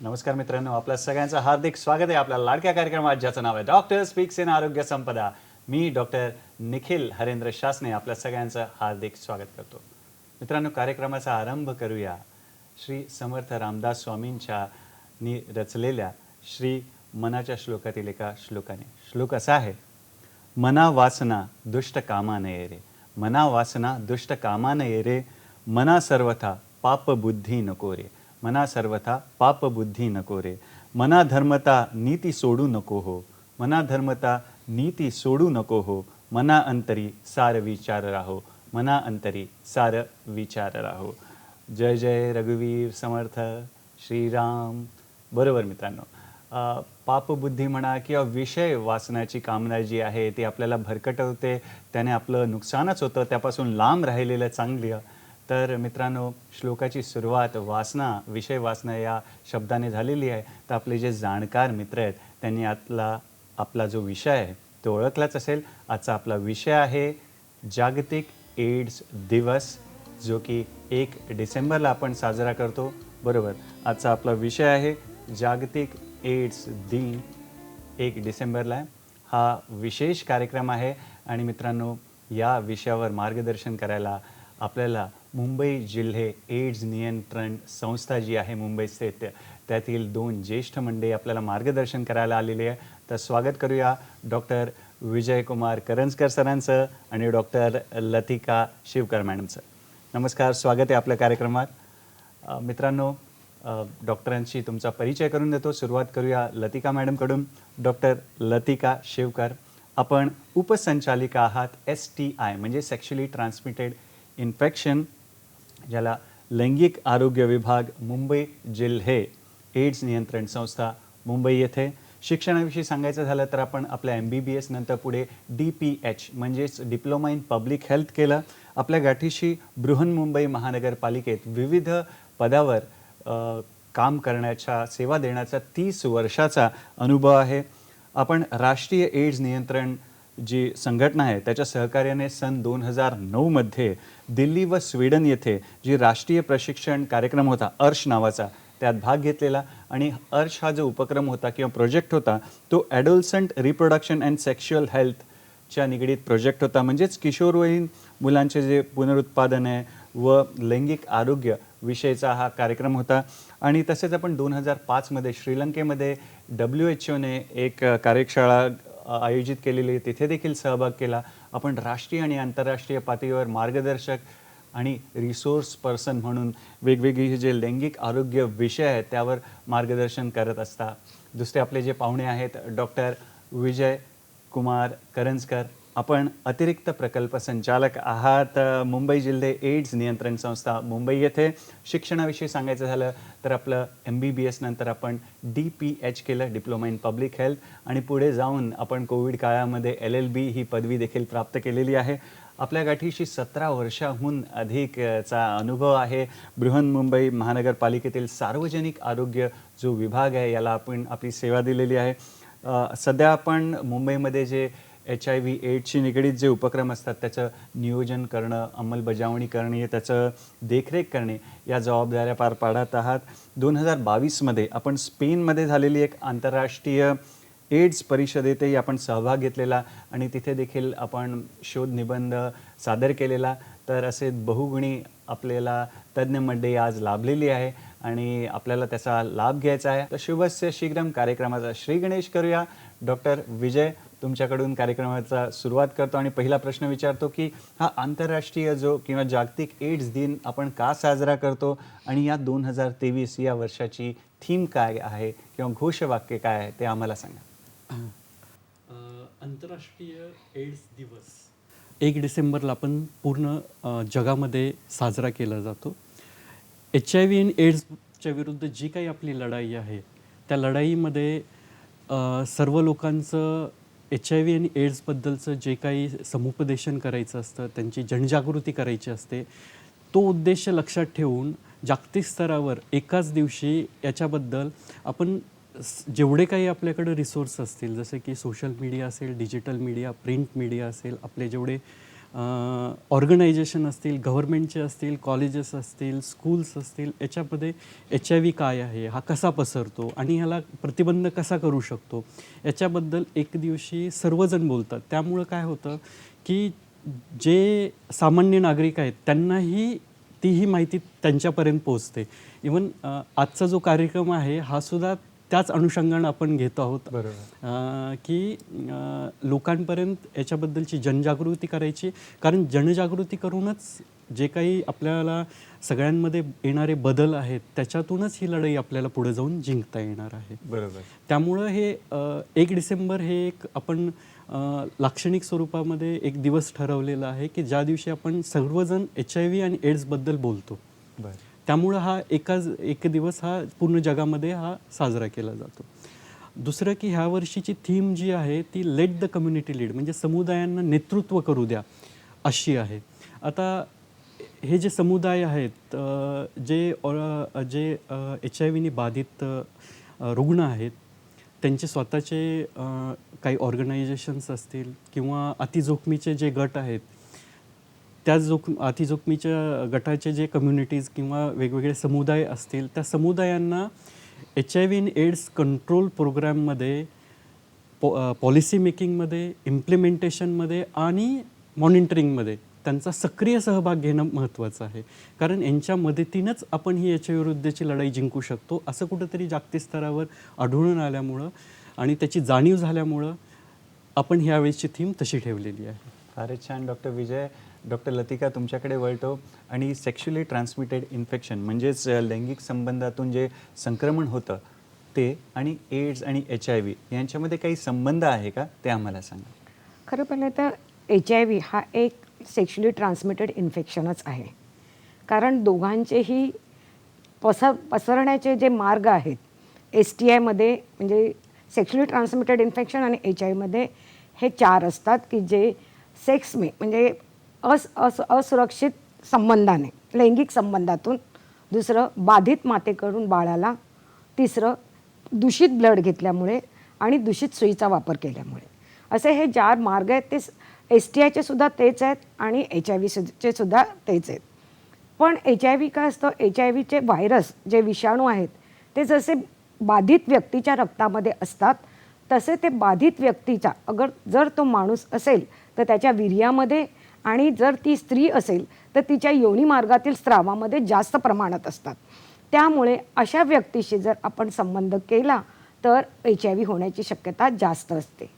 नमस्कार मित्रांनो, आपल्या सगळ्यांचं हार्दिक स्वागत आहे आपल्या लाडक्या कार्यक्रमात ज्याचं नाव आहे डॉक्टर स्पीक्स इन आरोग्य संपदा. मी डॉक्टर निखिल हरेंद्र शासने आपल्या सगळ्यांचं हार्दिक स्वागत करतो. मित्रांनो, कार्यक्रमाचा आरंभ करूया श्री समर्थ रामदास स्वामींच्या रचलेल्या श्री मनाच्या श्लोकातील एका श्लोकाने. श्लोक असा आहे: मना वासना दुष्ट कामा नये रे, मना वासना दुष्ट कामा नये रे, मना सर्वथा पाप बुद्धी नको रे, मना सर्वथा पाप बुद्धी नको रे, मना धर्मता नीती सोडू नको हो, मना धर्मता नीती सोडू नको हो, मना अंतरी सार विचार राहो, मना अंतरी सार विचार राहो. जय जय रघुवीर समर्थ श्रीराम. बरोबर मित्रांनो, पापबुद्धी म्हणा किंवा विषय वाचण्याची कामना जी आहे ती आपल्याला भरकटवते, त्याने आपलं नुकसानच होतं, त्यापासून लांब राहिलेलं चांगलं. तर मित्रांनो, श्लोकाची सुरुवात वासना, विषय वासना या शब्दाने झालेली आहे. तर आपले जे जाणकार मित्र आहेत त्यांनी आपला जो विषय आहे तो ओळखलाच असेल. आजचा आपला विषय आहे जागतिक एड्स दिवस, जो की 1 डिसेंबरला आपण साजरा करतो. बरोबर, आजचा आपला विषय आहे जागतिक एड्स दिन 1 डिसेंबरला आहे. हा विशेष कार्यक्रम आहे आणि मित्रांनो, या विषयावर मार्गदर्शन करायला आपल्याला मुंबई जिल्हे एड्स नियंत्रण संस्था जी आहे मुंबई स्थित, त्यातील 2 ज्येष्ठ मंडळी आपल्याला मार्गदर्शन करायला आलेले आहे. तर स्वागत करूया डॉक्टर विजयकुमार करंजकर सरांचं आणि डॉक्टर लतिका शिवकर मॅडमचं. नमस्कार, स्वागत आहे आपल्या कार्यक्रमात. मित्रांनो, डॉक्टरांशी तुमचा परिचय करून देतो. सुरुवात करूया लतिका मॅडमकडून. डॉक्टर लतिका शिवकर, आपण उपसंचालिका आहात STI म्हणजे सेक्शुअली ट्रान्समिटेड इन्फेक्शन, ज्याला लैंगिक आरोग्य विभाग मुंबई जिल्हे एड्स नियंत्रण संस्था मुंबई येथे. शिक्षणाविषयी सांगायचं झालं तर आपण आपल्या MBBS नंतर पुढे DPH म्हणजेच डिप्लोमा इन पब्लिक हेल्थ केलं. आपल्या गाठीशी बृहन्मुंबई महानगरपालिकेत विविध पदावर काम करण्याच्या, सेवा देण्याचा 30 वर्षाचा अनुभव आहे. आपण राष्ट्रीय एड्स नियंत्रण जी संघटना आहे त्याच्या सहकार्याने सन 2009 मध्ये दिल्ली व स्वीडन येथे जी राष्ट्रीय प्रशिक्षण कार्यक्रम होता अर्श नावाचा, त्यात भाग घेतलेला. आणि अर्श हा जो उपक्रम होता किंवा प्रोजेक्ट होता तो ॲडोलसंट रिप्रोडक्शन अँड सेक्शुअल हेल्थच्या निगडीत प्रोजेक्ट होता. म्हणजेच किशोरवयीन मुलांचे जे पुनरुत्पादन आहे व लैंगिक आरोग्य विषयीचा हा कार्यक्रम होता. आणि तसेच आपण 2005 मध्ये श्रीलंकेमध्ये WHOने एक कार्यशाळा आयोजित केलेली, तिथे देखील सहभाग केला. आपण राष्ट्रीय आणि आंतरराष्ट्रीय पातळीवर मार्गदर्शक आणि रिसोर्स पर्सन म्हणून वेगवेगळी जे लैंगिक आरोग्य विषय आहेत त्यावर मार्गदर्शन करत असता. दुसरे आपले जे पाहुणे आहेत डॉक्टर विजय कुमार करंजकर, आपण अतिरिक्त प्रकल्प संचालक आहात मुंबई जिल्हे एड्स नियंत्रण संस्था मुंबई येथे. शिक्षणाविषयी सांगायचं झालं तर आपलं MBBS नंतर आपण DPH केलं, डिप्लोमा इन पब्लिक हेल्थ, आणि पुढे जाऊन आपण कोविड काळामध्ये LLB ही पदवी देखील प्राप्त केलेली आहे. आपल्या गाठीशी 17 वर्षाहून अधिकचा अनुभव आहे. बृहन्मुंबई महानगरपालिकेतील सार्वजनिक आरोग्य जो विभाग आहे याला आपण आपली सेवा दिलेली आहे. सध्या आपण मुंबईमध्ये जे HIV एड्सशी निगडीत जे उपक्रम असतात त्याचं नियोजन करणं, अंमलबजावणी करणे, त्याचं देखरेख करणे या जबाबदाऱ्या पार पाडत आहात. 2022 मध्ये आपण स्पेनमध्ये झालेली एक आंतरराष्ट्रीय एड्स परिषदेतही आपण सहभाग घेतलेला आणि तिथे देखील आपण शोध निबंध सादर केलेला. तर असे बहुगुणी आपल्याला तज्ज्ञ मंडळी आज लाभलेली आहे आणि आपल्याला त्याचा लाभ घ्यायचा आहे. तर शुभस्य शीघ्रम कार्यक्रमाचा श्री गणेश करूया. डॉक्टर विजय, तुमच्याकडून कार्यक्रमाचा सुरुवात करतो आणि पहिला प्रश्न विचारतो की हा आंतरराष्ट्रीय जो किंवा जागतिक एड्स दिन आपण का साजरा करतो आणि या 2023 या वर्षाची थीम काय आहे किंवा घोषवाक्य काय आहे ते आम्हाला सांगा. आंतरराष्ट्रीय एड्स दिवस 1 डिसेंबरला आपण पूर्ण जगामध्ये साजरा केला जातो. HIV आणि एड्सच्या विरुद्ध जी काही आपली लढाई आहे त्या लढाईमध्ये सर्व लोकांचं HIV आणि एड्सबद्दलचं जे काही समुपदेशन करायचं असतं, त्यांची जनजागृती करायची असते, तो उद्देश लक्षात ठेवून जागतिक स्तरावर एकाच दिवशी याच्याबद्दल आपण जेवढे काही आपल्याकडे रिसोर्स असतील, जसे की सोशल मीडिया असेल, डिजिटल मीडिया, प्रिंट मीडिया असेल, आपले जेवढे ऑर्गनायझेशन असतील, गव्हर्मेंटचे असतील, कॉलेजेस असतील, स्कूल्स असतील, याच्यामध्ये HIV काय आहे, हा कसा पसरतो आणि ह्याला प्रतिबंध कसा करू शकतो, याच्याबद्दल एक दिवशी सर्वजण बोलतात. त्यामुळं काय होतं की जे सामान्य नागरिक आहेत त्यांनाही तीही माहिती त्यांच्यापर्यंत पोहोचते. इवन आजचा जो कार्यक्रम आहे हा सुद्धा त्याच अनुषंगानं आपण घेतो आहोत. बरोबर. की लोकांपर्यंत याच्याबद्दलची जनजागृती करायची, कारण जनजागृती करूनच जे काही आपल्याला सगळ्यांमध्ये येणारे बदल आहेत त्याच्यातूनच ही लढाई आपल्याला पुढे जाऊन जिंकता येणार आहे. बरोबर. त्यामुळं हे 1 डिसेंबर हे एक आपण लाक्षणिक स्वरूपामध्ये एक दिवस ठरवलेला आहे की ज्या दिवशी आपण सर्वजण HIV आणि एड्सबद्दल बोलतो. बरं. त्यामुळं हा एक दिवस हा पूर्ण जगामध्ये हा साजरा केला जातो. दुसरं की ह्या वर्षीची थीम जी आहे ती लेट द कम्युनिटी लीड, म्हणजे समुदायांना नेतृत्व करू द्या अशी आहे. आता हे जे समुदाय आहेत जे HIV बाधित रुग्ण आहेत त्यांचे स्वतःचे काही ऑर्गनायझेशन्स असतील किंवा अतिजोखमीचे जे गट आहेत त्या अतिजोखमीच्या गटाचे जे कम्युनिटीज किंवा वेगवेगळे समुदाय असतील त्या समुदायांना HIV आणि एड्स कंट्रोल प्रोग्रॅममध्ये पॉलिसी मेकिंगमध्ये, इम्प्लिमेंटेशनमध्ये आणि मॉनिटरिंगमध्ये त्यांचा सक्रिय सहभाग घेणं महत्त्वाचं आहे. कारण यांच्या मदतीनंच आपण ही HIV विरुद्धची लढाई जिंकू शकतो असं कुठंतरी जागतिक स्तरावर आढळून आल्यामुळं आणि त्याची जाणीव झाल्यामुळं आपण ह्यावेळेची थीम तशी ठेवलेली आहे. फारच छान डॉक्टर विजय. डॉक्टर लतिका तुमच्याकडे वळतो. आणि सेक्शुअली ट्रान्समिटेड इन्फेक्शन म्हणजेच लैंगिक संबंधातून जे संक्रमण होतं ते आणि एड्स आणि HIV यांच्यामध्ये काही संबंध आहे का ते आम्हाला सांगा. खरं पाहिलं तर HIV हा एक सेक्शुअली ट्रान्समिटेड इन्फेक्शनच आहे. कारण दोघांचेही पसरण्याचे जे मार्ग आहेत STIमध्ये म्हणजे सेक्शुअली ट्रान्समिटेड इन्फेक्शन आणि HIVमध्ये हे 4 असतात की जे सेक्समे म्हणजे असुरक्षित संबंधाने, लैंगिक संबंधातून, दुसरं बाधित मातेकडून बाळाला, तिसरं दूषित ब्लड घेतल्यामुळे आणि दूषित सुईचा वापर केल्यामुळे, असे हे 4 मार्ग आहेत. ते STIचे सुद्धा तेच आहेत आणि HIVचे सुद्धा तेच आहेत. पण HIV काय असतं, HIVचे व्हायरस जे विषाणू आहेत ते जसे बाधित व्यक्तीच्या रक्तामध्ये असतात तसे ते बाधित व्यक्तीचा जर तो माणूस असेल तर त्याच्या वीर्यामध्ये आणि जर ती स्त्री असेल तर तिच्या योनी मार्गातील स्रावामध्ये जास्त प्रमाणात असतात. त्यामुळे अशा व्यक्तीशी जर आपण संबंध केला तर HIV होण्याची शक्यता जास्त असते.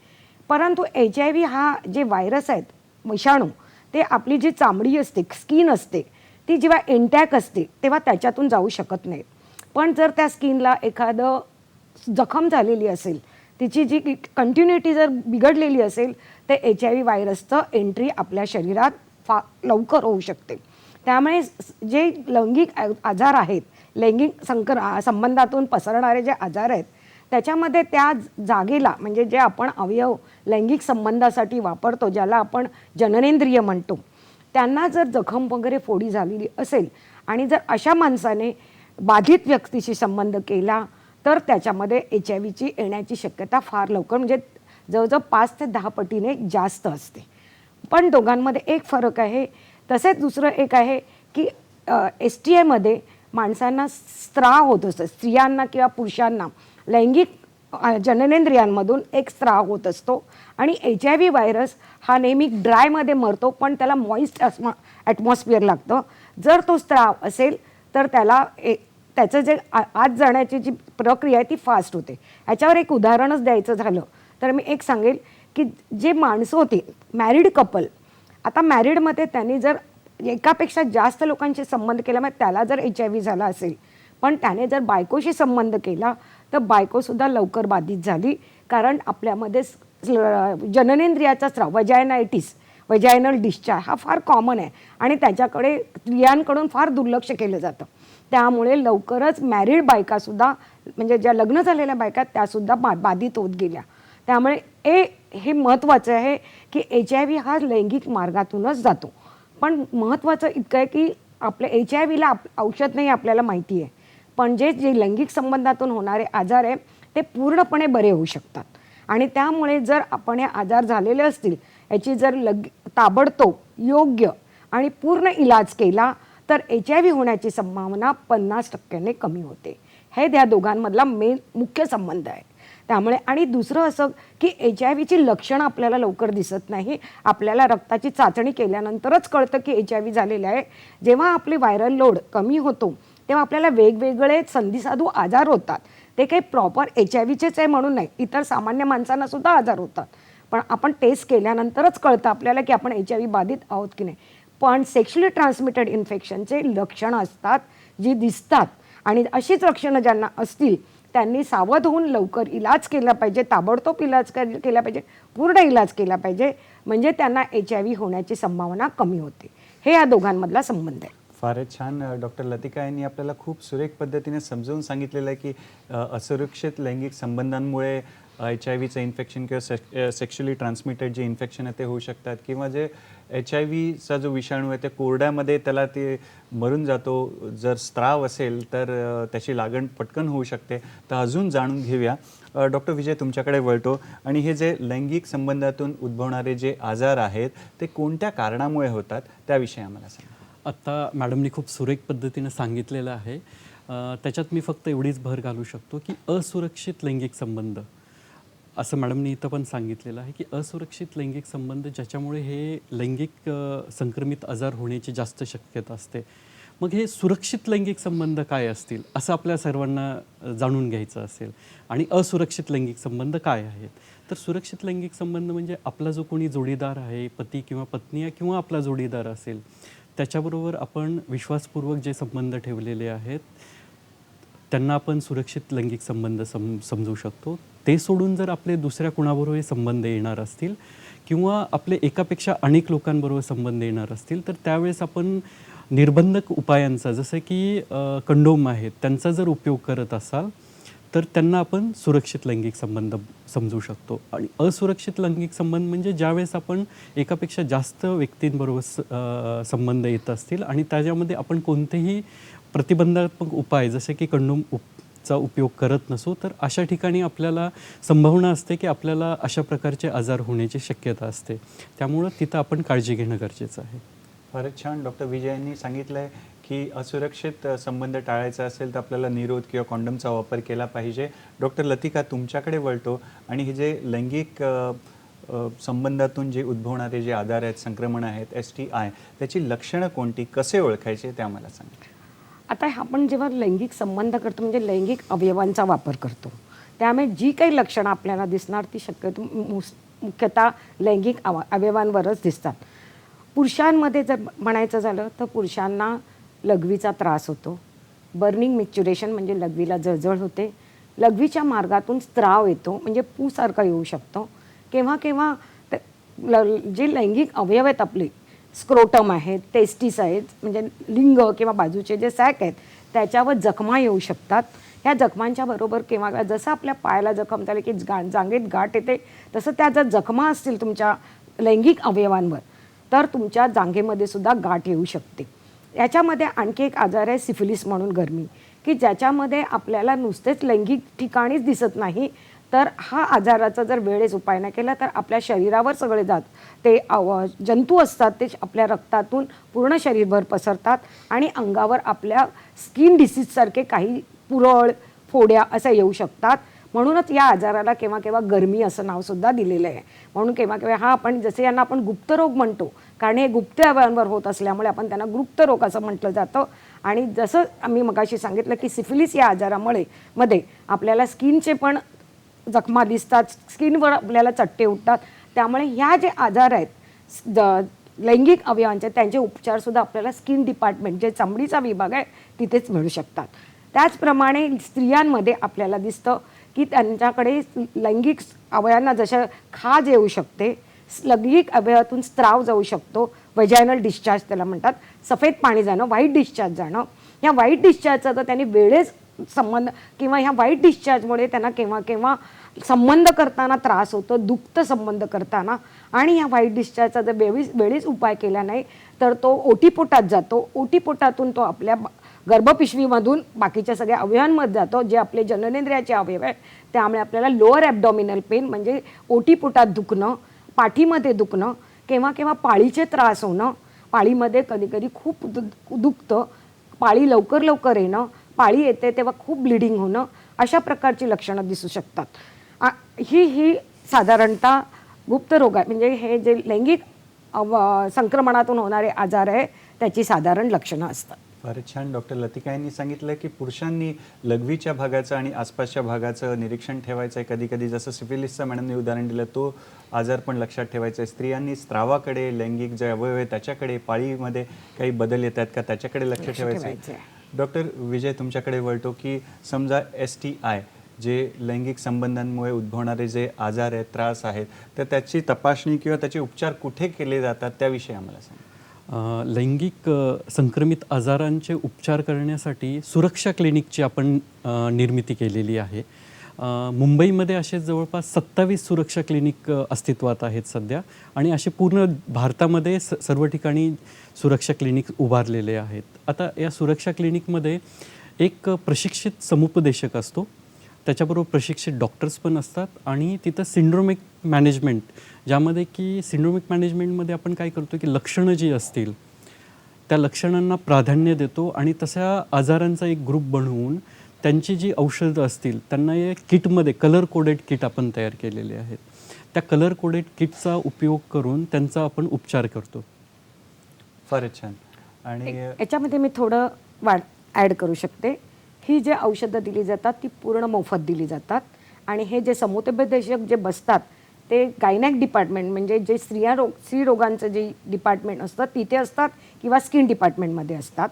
परंतु HIV हा जे व्हायरस आहेत, विषाणू, ते आपली जी चामडी असते, स्किन असते, ती जेव्हा इंटॅक्ट असते तेव्हा त्याच्यातून जाऊ शकत नाहीत. पण जर त्या स्किनला एखादं जखम झालेली असेल, तिची जी कंटिन्युटी जर बिघडलेली असेल तर HIV व्हायरसचं एंट्री आपल्या शरीरात लवकर होऊ शकते. त्यामुळे जे लैंगिक आजार आहेत, लैंगिक संबंधातून पसरणारे जे आजार आहेत त्याच्यामध्ये त्या जागेला म्हणजे जे आपण अवयव लैंगिक संबंधासाठी वापरतो, ज्याला आपण जननेंद्रिय म्हणतो, त्यांना जर जखम वगैरे फोडी झालेली असेल आणि जर अशा माणसाने बाधित व्यक्तीशी संबंध केला तर त्याच्यामध्ये HIVची येण्याची शक्यता फार लवकर म्हणजे जवळजवळ 5 ते 10 पटीने जास्त असते. पण दोघांमध्ये एक फरक आहे. तसेच दुसरं एक आहे की STIमध्ये माणसांना स्त्राव होत असतो, स्त्रियांना किंवा पुरुषांना लैंगिक जननेंद्रियांमधून एक स्त्राव होत असतो. आणि HIV व्हायरस हा नेहमी ड्रायमध्ये मरतो पण त्याला मॉइस्ट ॲटमॉस्फिअर लागतं. जर तो स्त्राव असेल तर त्याचं जे आत जाण्याची जी प्रक्रिया आहे ती फास्ट होते. ह्याच्यावर एक उदाहरणच द्यायचं झालं तर मी एक सांगेल की जे माणसं होती मॅरिड कपल, आता मॅरिडमध्ये त्यांनी जर एकापेक्षा जास्त लोकांशी संबंध केल्यामुळे त्याला जर HIV झाला असेल पण त्याने जर बायकोशी संबंध केला तर बायकोसुद्धा लवकर बाधित झाली. कारण आपल्यामध्ये जननेंद्रियाचा स्राव, वजायनल डिस्चार्ज हा फार कॉमन आहे आणि त्याच्याकडे स्त्रियांकडून फार दुर्लक्ष केलं जातं. त्यामुळे लवकरच मॅरिड बायकासुद्धा म्हणजे ज्या लग्न झालेल्या बायका त्यासुद्धा बाधित होत गेल्या. त्यामुळे हे महत्त्वाचं आहे की HIV हा लैंगिक मार्गातूनच जातो. पण महत्त्वाचं इतकं आहे की आपल्या HIVला औषध नाही आपल्याला माहिती आहे, पण जे लैंगिक संबंधातून होणारे आजार आहे ते पूर्णपणे बरे होऊ शकतात. आणि त्यामुळे जर आपण हे आजार झालेले असतील, याची जर ताबडतोब योग्य आणि पूर्ण इलाज केला तर HIV होण्याची संभावना 50% कमी होते. हे त्या दोघांमधला मुख्य संबंध आहे. त्यामुळे आणि दुसरं असं की HIVची लक्षणं आपल्याला लवकर दिसत नाही. आपल्याला रक्ताची चाचणी केल्यानंतरच कळतं की HIV झालेलं आहे. जेव्हा आपली व्हायरल लोड कमी होतो तेव्हा आपल्याला वेगवेगळे संधिसाधू आजार होतात. ते काही प्रॉपर HIVचेच आहे म्हणून नाही, इतर सामान्य माणसांना सुद्धा आजार होतात. पण आपण टेस्ट केल्यानंतरच कळतं आपल्याला की आपण HIV बाधित आहोत की नाही. पण सेक्शुअली ट्रान्समिटेड इन्फेक्शनचे लक्षणं असतात जी दिसतात आणि अशीच लक्षणं ज्यांना असतील त्यांनी सावध होऊन लवकर इलाज केला पाहिजे, ताबडतोब इलाज केला पाहिजे, पूर्ण इलाज केला पाहिजे, म्हणजे त्यांना HIV होण्याची संभावना कमी होते. हे या दोघांमधला संबंध आहे. फारच छान. डॉक्टर लतिका यांनी आपल्याला खूप सुरेख पद्धतीने समजावून सांगितलेलं आहे की असुरक्षित लैंगिक संबंधांमुळे HIV इन्फेक्शन किंवा सेक्शुअली ट्रान्समिटेड जे इन्फेक्शन आहे ते होऊ शकतात, किंवा जे HIV जो विषाणू आहे ते कोरड्यामध्ये त्याला ते मरून जातो. जर स्त्राव असेल तर त्याची लागण पटकन होऊ शकते. तर अजून जाणून घेऊया. डॉक्टर विजय, तुमच्याकडे वळतो आणि हे जे लैंगिक संबंधातून उद्भवणारे जे आजार आहेत ते कोणत्या कारणामुळे होतात त्याविषयी आम्हाला सांगा. आत्ता मॅडमनी खूप सुरेख पद्धतीनं सांगितलेलं आहे. त्याच्यात मी फक्त एवढीच भर घालू शकतो की असुरक्षित लैंगिक संबंध, असं मॅडमनी इथं पण सांगितलेलं आहे की असुरक्षित लैंगिक संबंध ज्याच्यामुळे हे लैंगिक संक्रमित आजार होण्याची जास्त शक्यता असते. मग हे सुरक्षित लैंगिक संबंध काय असतील असं आपल्या सर्वांना जाणून घ्यायचं असेल. आणि असुरक्षित लैंगिक संबंध काय आहेत? तर सुरक्षित लैंगिक संबंध म्हणजे आपला जो कोणी जोडीदार आहे, पती किंवा पत्नी आहे किंवा आपला जोडीदार असेल, त्याच्याबरोबर आपण विश्वासपूर्वक जे संबंध ठेवलेले आहेत त्यांना आपण सुरक्षित लैंगिक संबंध समजू शकतो. ते सोडून जर आपले दुसऱ्या कुणाबरोबर संबंध येणार असतील किंवा आपले एकापेक्षा अनेक लोकांबरोबर संबंध येणार असतील तर त्यावेळेस आपण निर्बंधक उपायांचा, जसं की कंडोम आहेत, त्यांचा जर उपयोग करत असाल तर त्यांना आपण सुरक्षित लैंगिक संबंध समजू शकतो. आणि असुरक्षित लैंगिक संबंध म्हणजे ज्यावेळेस आपण एकापेक्षा जास्त व्यक्तींबरोबर संबंध येत असतील आणि त्याच्यामध्ये आपण कोणतेही प्रतिबंधात्मक उपाय जसे की कंडोमचा उपयोग करत नसू, तर अशा ठिकाणी आपल्याला संभावना असते की आपल्याला अशा प्रकारचे आजार होण्याची शक्यता असते. त्यामुळं तिथं आपण काळजी घेणं गरजेचं आहे. फारच छान. डॉक्टर विजय यांनी सांगितलं आहे की असुरक्षित संबंध टाळायचा असेल तर आपल्याला निरोध किंवा कॉन्डमचा वापर केला पाहिजे. डॉक्टर लतिका, तुमच्याकडे वळतो आणि हे जे लैंगिक संबंधातून जे उद्भवणारे जे आजार आहेत, संक्रमण आहेत, STI, त्याची लक्षणं कोणती, कसे ओळखायचे ते आम्हाला सांगा. आता आपण जेव्हा लैंगिक संबंध करतो म्हणजे लैंगिक अवयवांचा वापर करतो, त्यामुळे जी काही लक्षणं आपल्याला दिसणार ती शक्यतो मुख्यतः लैंगिक अवयवांवरच दिसतात. पुरुषांमध्ये जर म्हणायचं झालं तर पुरुषांना लघवीचा त्रास होतो, बर्निंग मिक्च्युरेशन म्हणजे लघवीला जळजळ होते, लघवीच्या मार्गातून स्त्राव येतो म्हणजे पूसारखा येऊ शकतो. केव्हा केव्हा जे लैंगिक अवयव आहेत आपले, स्क्रोटम आहेत, टेस्टिस आहेत म्हणजे लिंग किंवा बाजूचे जे सॅक आहेत त्याच्यावर जखमा येऊ शकतात. ह्या जखमांच्या बरोबर केव्हा जसं आपल्या पायाला जखम झाली की जांघेत गाठ येते, तसं त्या जर जखमा असतील तुमच्या लैंगिक अवयवांवर तर तुमच्या जांघेमध्ये सुद्धा गाठ येऊ शकते. याच्यामध्ये आणखी एक आजार आहे सिफिलिस म्हणून गरमी, की ज्याच्यामध्ये आपल्याला नुसतेच लैंगिक ठिकाणीच दिसत नाही, तर हा आजाराचा जर वेळेस उपाय नाही केला तर आपल्या शरीरावर सगळे ते जंतू असतात ते आपल्या रक्तातून पूर्ण शरीरभर पसरतात आणि अंगावर आपल्या स्किन डिसीजसारखे काही पुरळ, फोड्या असे येऊ शकतात. म्हणूनच या आजाराला केव्हा केव्हा गरमी असं नावसुद्धा दिलेलं आहे. म्हणून केव्हा केव्हा हा आपण जसे यांना आपण गुप्तरोग म्हणतो, कारण हे गुप्त अवयवांवर होत असल्यामुळे आपण त्यांना गुप्तरोग असं म्हटलं जातं. आणि जसं आम्ही मगाशी सांगितलं की सिफिलिस या आजारामध्ये आपल्याला स्किनचे पण जखमा दिसतात, स्किनवर आपल्याला चट्टे उठतात. त्यामुळे ह्या जे आजार आहेत लैंगिक अवयवांचे त्यांचे उपचारसुद्धा आपल्याला स्किन डिपार्टमेंट जे चामडीचा विभाग आहे तिथेच मिळू शकतात. त्याचप्रमाणे स्त्रियांमध्ये आपल्याला दिसतं की त्यांच्याकडे लैंगिक अवयवांना जशा खाज येऊ शकते, लैंगिक अवयवातून स्त्राव जाऊ शकतो, वजायनल डिस्चार्ज त्याला म्हणतात, सफेद पाणी जाणं, व्हाईट डिस्चार्ज जाणं. ह्या व्हाईट डिस्चार्जचा तर त्यांनी वेळेस संबंध किंवा ह्या व्हाईट डिस्चार्जमुळे त्यांना केव्हा केव्हा संबंध करताना त्रास होतो, दुखतं संबंध करताना. आणि ह्या व्हाईट डिस्चार्जचा जर वेळेस उपाय केला नाही तर तो ओटीपोटात जातो, ओटीपोटातून तो आपल्या गर्भपिशवीमधून बाकीच्या सगळ्या अवयवांमध्ये जातो जे आपले जननेंद्रियाचे अवयव आहे. त्यामुळे आपल्याला लोअर ॲब्डॉमिनल पेन म्हणजे ओटीपोटात दुखणं, पाठीमध्ये दुखणं, केव्हा केव्हा पाळीचे त्रास होणं, पाळीमध्ये कधी कधी खूप दुखतं, पाळी लवकर लवकर येणं, पाळी येते तेव्हा खूप ब्लिडिंग होणं, अशा प्रकारची लक्षणं दिसू शकतात. ही साधारणतः गुप्त रोग आहे, म्हणजे हे जे लैंगिक संक्रमणातून होणारे आजार आहे त्याची साधारण लक्षणं असतात. फारच छान. डॉक्टर लतिका यांनी सांगितलं की पुरुषांनी लघवीच्या भागाचं आणि आसपासच्या भागाचं निरीक्षण ठेवायचं आहे. कधी कधी जसं सिफिलिसचं मॅडमने उदाहरण दिलं तो आजार पण लक्षात ठेवायचा आहे. स्त्रियांनी स्त्रावाकडे, लैंगिक जे अवयव आहे त्याच्याकडे, पाळीमध्ये काही बदल येत आहेत का त्याच्याकडे लक्ष ठेवायचं आहे. डॉक्टर विजय तुमच्याकडे वळतो की समजा STI जे लैंगिक संबंधांमुळे उद्भवणारे जे आजार आहेत, त्रास आहेत, तर त्याची तपासणी किंवा त्याचे उपचार कुठे केले जातात त्याविषयी आम्हाला सांगा. लैंगिक संक्रमित आजारांचे उपचार करण्यासाठी सुरक्षा क्लिनिकची आपण निर्मिती केलेली आहे. मुंबईमध्ये असे जवळपास 27 सुरक्षा क्लिनिक अस्तित्वात आहेत सध्या, आणि असे पूर्ण भारतामध्ये सर्व ठिकाणी सुरक्षा क्लिनिक उभारलेले आहेत. आता या सुरक्षा क्लिनिकमध्ये एक प्रशिक्षित समुपदेशक असतो, त्याच्याबरोबर प्रशिक्षित डॉक्टर्स पण असतात, आणि तिथं सिंड्रोमिक मॅनेजमेंट, ज्यामध्ये की सिंड्रोमिक मॅनेजमेंटमध्ये आपण काय करतो की लक्षणं जी असतील त्या लक्षणांना प्राधान्य देतो, आणि तशा आजारांचा एक ग्रुप बनवून त्यांची जी औषधं असतील त्यांना या किटमध्ये कलर कोडेड किट आपण तयार केलेले आहेत. त्या कलर कोडेड किटचा उपयोग करून त्यांचा आपण उपचार करतो. फारच छान. आणि याच्यामध्ये मी थोडं ॲड करू शकते. ही जे औषधं दिली जातात ती पूर्ण मोफत दिली जातात, आणि हे जे समुपदेशक जे बसतात ते गायनॅक डिपार्टमेंट, म्हणजे जे स्त्री रोगांचं जे डिपार्टमेंट असतं तिथे असतात किंवा स्किन डिपार्टमेंटमध्ये असतात.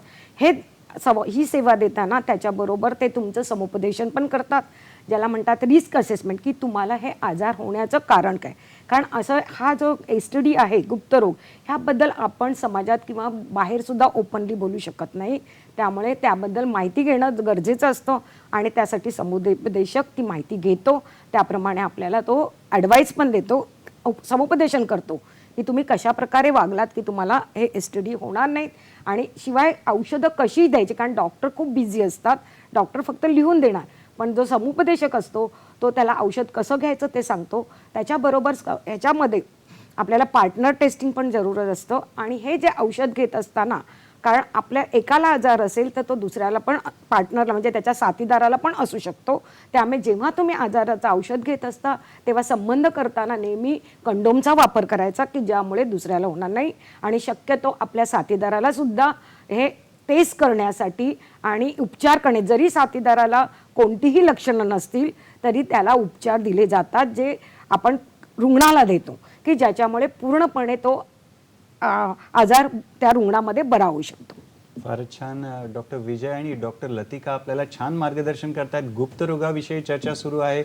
ही सेवा देताना त्याच्याबरोबर ते तुमचं समुपदेशन पण करतात, ज्याला म्हणतात रिस्क असेसमेंट, की तुम्हाला हे आजार होण्याचं कारण काय. कारण असं हा जो STD आहे, गुप्त रोग, ह्याबद्दल आपण समाजात किंवा बाहेरसुद्धा ओपनली बोलू शकत नाही. त्यामुळे त्याबद्दल माहिती घेणं गरजेचं असतं, आणि त्यासाठी समुपदेशक ती माहिती घेतो, त्याप्रमाणे आपल्याला तो ॲडवाईस पण देतो, समुपदेशन करतो की तुम्ही कशा प्रकारे वागलात की तुम्हाला हे STD होणार नाहीत, आणि शिवाय औषधं कशी द्यायची. कारण डॉक्टर खूप बिझी असतात, डॉक्टर फक्त लिहून देणार, पण जो समुपदेशक असतो तो त्याला औषध कसं घ्यायचं ते सांगतो. त्याच्याबरोबर ह्याच्यामध्ये आपल्याला पार्टनर टेस्टिंग पण जरूरत असतं, आणि हे जे औषध घेत असताना, कारण आपल्या एकाला आजार असेल तर तो दुसऱ्याला पण, पार्टनरला म्हणजे त्याच्या साथीदाराला पण असू शकतो. त्यामुळे जेव्हा तुम्ही आजाराचं औषध घेत असता तेव्हा संबंध करताना नेहमी कंडोमचा वापर करायचा, की ज्यामुळे दुसऱ्याला होणार नाही, आणि शक्यतो आपल्या साथीदाराला सुद्धा हे टेस्ट करण्यासाठी आणि उपचार करणे, जरी साथीदाराला कोणतीही लक्षणं नसतील तरी त्याला उपचार दिले जातात जे आपण रुग्णाला देतो, की ज्याच्यामुळे पूर्णपणे तो आजार त्या रुग्णामध्ये बरा होऊ शकतो. फारच छान. डॉक्टर विजय आणि डॉक्टर लतिका आपल्याला छान मार्गदर्शन करतात. गुप्त रोगाविषयी चर्चा सुरू आहे,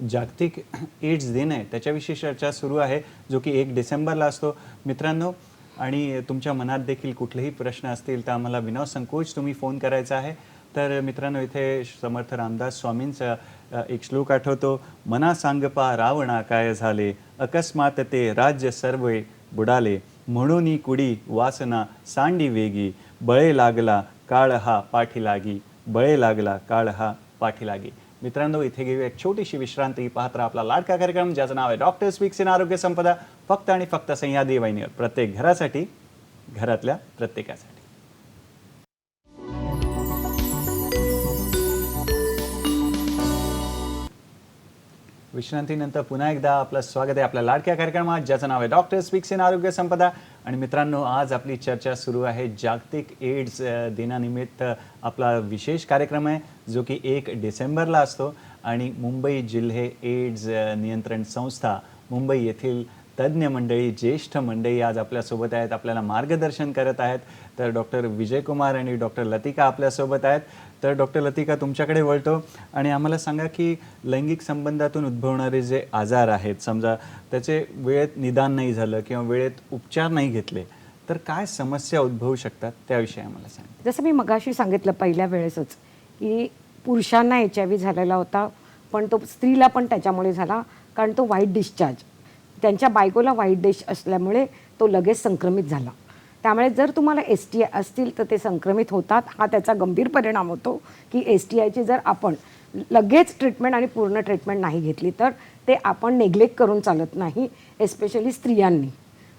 जागतिक एड्स दिन आहे त्याच्याविषयी चर्चा सुरू आहे, जो की 1 डिसेंबरला असतो. मित्रांनो, आणि तुमच्या मनात देखील कुठलेही प्रश्न असतील तर आम्हाला विनासंकोच तुम्ही फोन करायचा आहे. तर मित्रांनो, इथे समर्थ रामदास स्वामींचा एक श्लोक आठवतो. मना सांगपा रावणा काय झाले, अकस्मात ते राज्य सर्वे बुडाले, म्हणून कुडी वासना सांडी वेगी, बळे लागला काळ हा पाठी लागी, बळे लागला काळ हा पाठी लागी. मित्रांनो, इथे घेऊया एक छोटीशी विश्रांती. पाहत राहा आपला लाडका कार्यक्रम ज्याचं नाव आहे डॉक्टर स्पीक्स इन आरोग्य संपदा, फक्त आणि फक्त सह्याद्री वाहिनीवर, प्रत्येक घरासाठी, घरातल्या प्रत्येकासाठी. विश्रांतीनंतर पुन्हा एकदा आपलं स्वागत आहे आपल्या लाडक्या कार्यक्रमात ज्याचं नाव आहे डॉक्टर स्पीक्स इन आरोग्य संपदा. आणि मित्रांनो, आज आपली चर्चा सुरू आहे जागतिक एड्स दिनानिमित्त. आपला विशेष कार्यक्रम आहे जो की 1 डिसेंबरला असतो, आणि मुंबई जिल्हे एड्स नियंत्रण संस्था मुंबई येथील तज्ज्ञ मंडळी, ज्येष्ठ मंडळी आज आपल्यासोबत आहेत, आपल्याला मार्गदर्शन करत आहेत. तर डॉक्टर विजय कुमार आणि डॉक्टर लतिका आपल्यासोबत आहेत. तर डॉक्टर लतिका, तुमच्याकडे वळतो, आणि आम्हाला सांगा की लैंगिक संबंधातून उद्भवणारे जे आजार आहेत, समजा त्याचे वेळेत निदान नाही झालं किंवा वेळेत उपचार नाही घेतले तर काय समस्या उद्भवू शकतात त्याविषयी आम्हाला सांगा. जसं मी मगाशी सांगितलं पहिल्या वेळेसच, की पुरुषांना HIV झालेला होता, पण तो स्त्रीला पण त्याच्यामुळे झाला, कारण तो व्हाईट डिस्चार्ज, त्यांच्या बायकोला व्हाईट डिश असल्यामुळे तो लगेच संक्रमित झाला. त्यामुळे जर तुम्हाला STI असतील तर ते संक्रमित होतात. हा त्याचा गंभीर परिणाम होतो, की STIची जर आपण लगेच ट्रीटमेंट आणि पूर्ण ट्रीटमेंट नाही घेतली तर ते आपण नेग्लेक्ट करून चालत नाही, एस्पेशली स्त्रियांनी.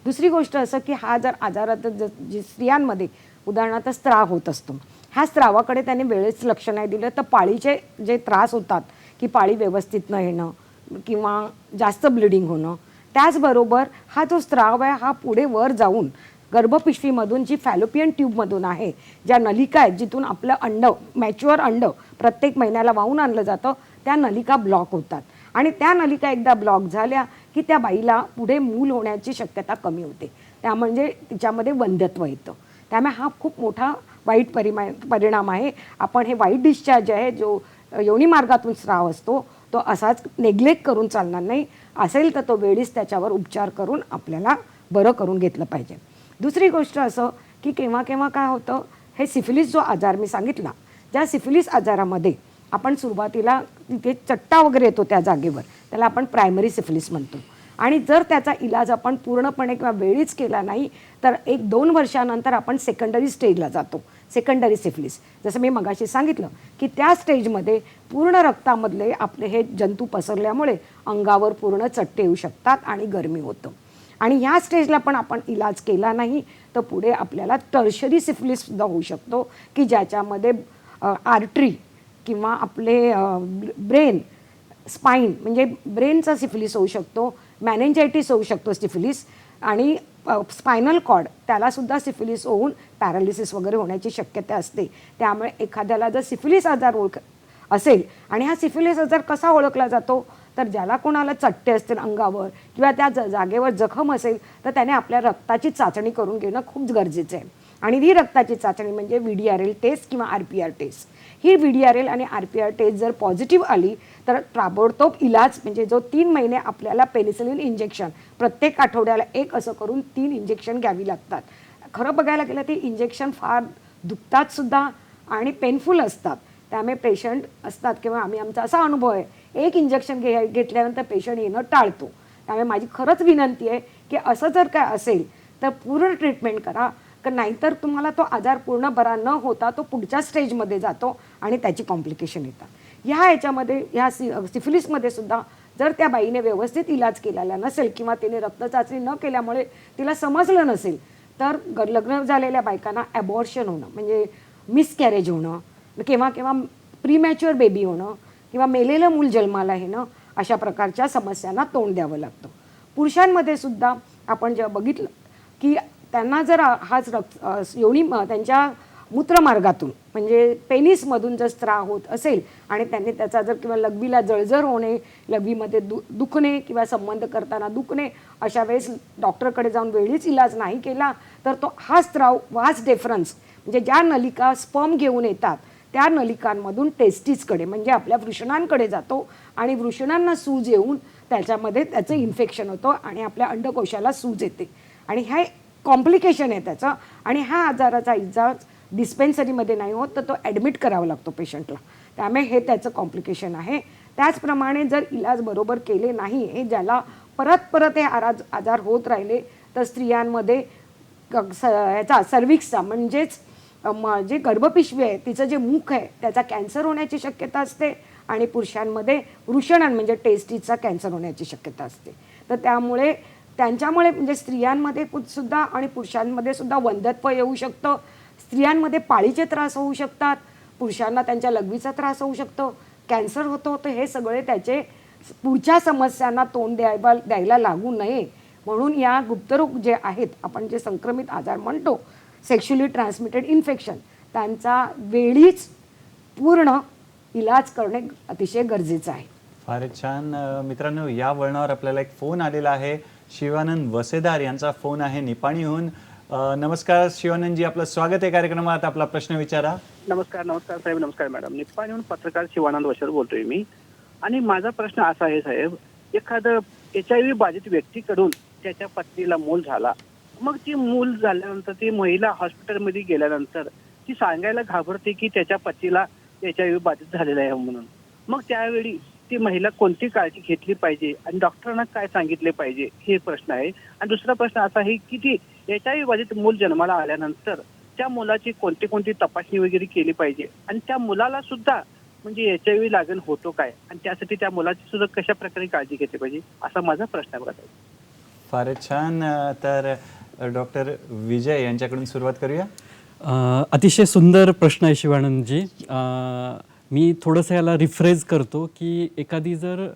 दुसरी गोष्ट असं की हा जर आजारात जी स्त्रियांमध्ये उदाहरणार्थ स्त्राव होत असतो, ह्या स्त्रावाकडे त्याने वेळेच लक्ष नाही दिलं तर पाळीचे जे त्रास होतात की पाळी व्यवस्थित न येणं किंवा जास्त ब्लिडिंग होणं, त्याचबरोबर हा जो स्त्राव आहे हा पुढे वर जाऊन गर्भपिशवीमधून जी फॅलोपियन ट्यूबमधून आहे, ज्या नलिका आहेत जिथून आपलं अंड मॅच्युअर अंड प्रत्येक महिन्याला वाहून आणलं जातं, त्या नलिका ब्लॉक होतात आणि त्या नलिका एकदा ब्लॉक झाल्या की त्या बाईला पुढे मूल होण्याची शक्यता कमी होते, त्या म्हणजे तिच्यामध्ये वंध्यत्व येतं. त्यामुळे हा खूप मोठा वाईट परिणाम आहे. आपण हे वाईट डिस्चार्ज आहे जो योनी मार्गातून स्राव असतो तो असाच नेग्लेक्ट करून चालणार नाही. असेल तर तो वेळीच त्याच्यावर उपचार करून आपल्याला बरं करून घेतलं पाहिजे. दुसरी गोष्ट असं की केव्हा केव्हा काय होतं, हे सिफिलिस जो आजार मी सांगितला, ज्या सिफिलिस आजारामध्ये आपण सुरुवातीला तिथे चट्टा वगैरे येतो त्या जागेवर, त्याला आपण प्रायमरी सिफिलिस म्हणतो. आणि जर त्याचा इलाज आपण पूर्णपणे किंवा वेळीच केला नाही तर 1-2 वर्षानंतर आपण सेकंडरी स्टेजला जातो, सेकंडरी सिफिलिस. जसं मी मगाशी सांगितलं की त्या स्टेजमध्ये पूर्ण रक्तामधले आपले हे जंतू पसरल्यामुळे अंगावर पूर्ण चट्टे येऊ शकतात आणि गरमी होतं. आणि ह्या स्टेजला पण आपण इलाज केला नाही तर पुढे आपल्याला टर्शरी सिफिलिससुद्धा होऊ शकतो की ज्याच्यामध्ये आर्टरी किंवा आपले ब्रेन स्पाईन म्हणजे ब्रेनचा सिफिलिस होऊ शकतो, मॅनेंजायटिस होऊ शकतो सिफिलिस, आणि स्पायनल कॉर्ड त्यालासुद्धा सिफिलिस होऊन पॅरालिसिस वगैरे होण्याची शक्यता असते. त्यामुळे एखाद्याला जर सिफिलिस आजार असेल, आणि हा सिफिलिस आजार कसा ओळखला जातो तर ज्याला कोणाला चट्टे असतील अंगावर किंवा त्या जागेवर जखम असेल तर त्याने आपल्या रक्ताची चाचणी करून घेणं खूप गरजेचं आहे. आणि ही रक्ताची चाचणी म्हणजे VDRL टेस्ट किंवा RPR टेस्ट. ही VDRL आणि RPR टेस्ट जर पॉझिटिव्ह आली तर ताबडतोब इलाज म्हणजे जो 3 महिने आपल्याला पेनिसिलिन इंजेक्शन प्रत्येक आठवड्याला एक असं करून 3 इंजेक्शन घ्यावी लागतात. खरं बघायला गेलं ते इंजेक्शन फार दुखतात सुद्धा आणि पेनफुल असतात. त्यामुळे पेशंट असतात किंवा आमचा असा अनुभव आहे, एक इंजेक्शन घेतल्यानंतर पेशंट येणं टाळतो. त्यामुळे माझी खरंच विनंती आहे की असं जर काय असेल तर पूर्ण ट्रीटमेंट करा, तर नाहीतर तुम्हाला तो आजार पूर्ण बरा न होता तो पुढच्या स्टेजमध्ये जातो आणि त्याची कॉम्प्लिकेशन येतात. ह्याच्यामध्ये ह्या सिफिलिसमध्ये सुद्धा जर त्या बाईने व्यवस्थित इलाज केलेला नसेल किंवा तिने रक्तचाचणी न केल्यामुळे तिला समजलं नसेल तर लग्न झालेल्या बायकांना ॲबॉर्शन होणं म्हणजे मिसकॅरेज होणं, केव्हा केव्हा प्रीमॅच्युअर बेबी होणं किंवा मेलेलं मूल जन्माला येणं, अशा प्रकारच्या समस्यांना तोंड द्यावं लागतं. पुरुषांमध्ये सुद्धा आपण जेव्हा बघितलं की त्यांना जर हाच त्यांच्या मूत्रमार्गातून म्हणजे पेनिसमधून जर स्त्राव होत असेल आणि त्यांनी त्याचा जर किंवा लघवीला जळजळ होणे, लघवीमध्ये दुखणे किंवा संबंध करताना दुखणे, अशा वेळेस डॉक्टरकडे जाऊन वेळीच इलाज नाही केला तर तो हा स्त्राव वास डेफरन्स म्हणजे ज्या नलिका स्पर्म घेऊन येतात त्या नलिकांमधून टेस्टिसकडे म्हणजे आपल्या वृषणांकडे जातो आणि वृषणांना सूज येऊन त्याच्यामध्ये त्याचं इन्फेक्शन होतं आणि आपल्या अंडकोशाला सूज येते आणि हे कॉम्प्लिकेशन आहे त्याचं. आणि ह्या आजाराचा इलाज डिस्पेन्सरीमध्ये नाही होत तर तो ॲडमिट करावा लागतो पेशंटला. त्यामुळे हे त्याचं कॉम्प्लिकेशन आहे. त्याचप्रमाणे जर इलाज बरोबर केले नाही, हे ज्याला परत परत हे आजार होत राहिले तर स्त्रियांमध्ये ह्याचा सर्विक्सचा म्हणजेच जे गर्भपिशवी आहे तिचं जे मुख आहे त्याचा कॅन्सर होण्याची शक्यता असते आणि पुरुषांमध्ये वृषणन म्हणजे टेस्टिसचा कॅन्सर होण्याची शक्यता असते. तर त्यामुळे त्यांच्यामुळे म्हणजे स्त्रियांमध्ये सुद्धा आणि पुरुषांमध्ये सुद्धा वंध्यत्व येऊ शकतं. स्त्रियांमध्ये पाळीचे त्रास होऊ शकतात, पुरुषांना त्यांच्या लघवीचा त्रास होऊ शकतो, कॅन्सर होतो. तर हे सगळे त्याचे पुढच्या समस्यांना तोंड द्यायला लागू नये म्हणून या गुप्तरोग जे आहेत आपण जे संक्रमित आजार म्हणतो सेक्शुअली ट्रान्समिटेड इन्फेक्शन, त्यांचा वेळीच पूर्ण इलाज करणे अतिशय गरजेचं आहे. फारच छान. मित्रांनो, या वळणावर आपल्याला एक फोन आलेला आहे. शिवानंद वसेदार यांचा फोन आहे निपाणीहून. नमस्कार शिवानंदजी, आपलं स्वागत आहे कार्यक्रमात. आपला प्रश्न विचारा. नमस्कार साहेब. नमस्कार मॅडम. निपाणीहून पत्रकार शिवानंद वसेदार बोलतोय मी. आणि माझा प्रश्न असा आहे साहेब, एखादं HIV बाधित व्यक्तीकडून त्याच्या पत्नीला मूल झाला, मग ती मूल झाल्यानंतर ती महिला हॉस्पिटलमध्ये गेल्यानंतर ती सांगायला घाबरते की त्याच्या पतीला HIV बाधित झालेला आहे म्हणून. मग त्यावेळी ती महिला कोणती काळजी घेतली पाहिजे आणि डॉक्टरांना काय सांगितले पाहिजे, हे प्रश्न आहे. आणि दुसरा प्रश्न असा आहे की ती HIV बाधित मूल जन्माला आल्यानंतर त्या मुलाची कोणती तपासणी वगैरे केली पाहिजे आणि त्या मुलाला सुद्धा म्हणजे HIV लागण होतो काय आणि त्यासाठी त्या मुलाची सुद्धा कशा प्रकारे काळजी घेतली पाहिजे, असा माझा प्रश्न आहे. फारच छान. तर डॉक्टर विजय यांच्याकडून सुरुवात करूया. अतिशय सुंदर प्रश्न आहे शिवानंदजी. मी थोडंसं याला रिफ्रेज करतो की एखादी जर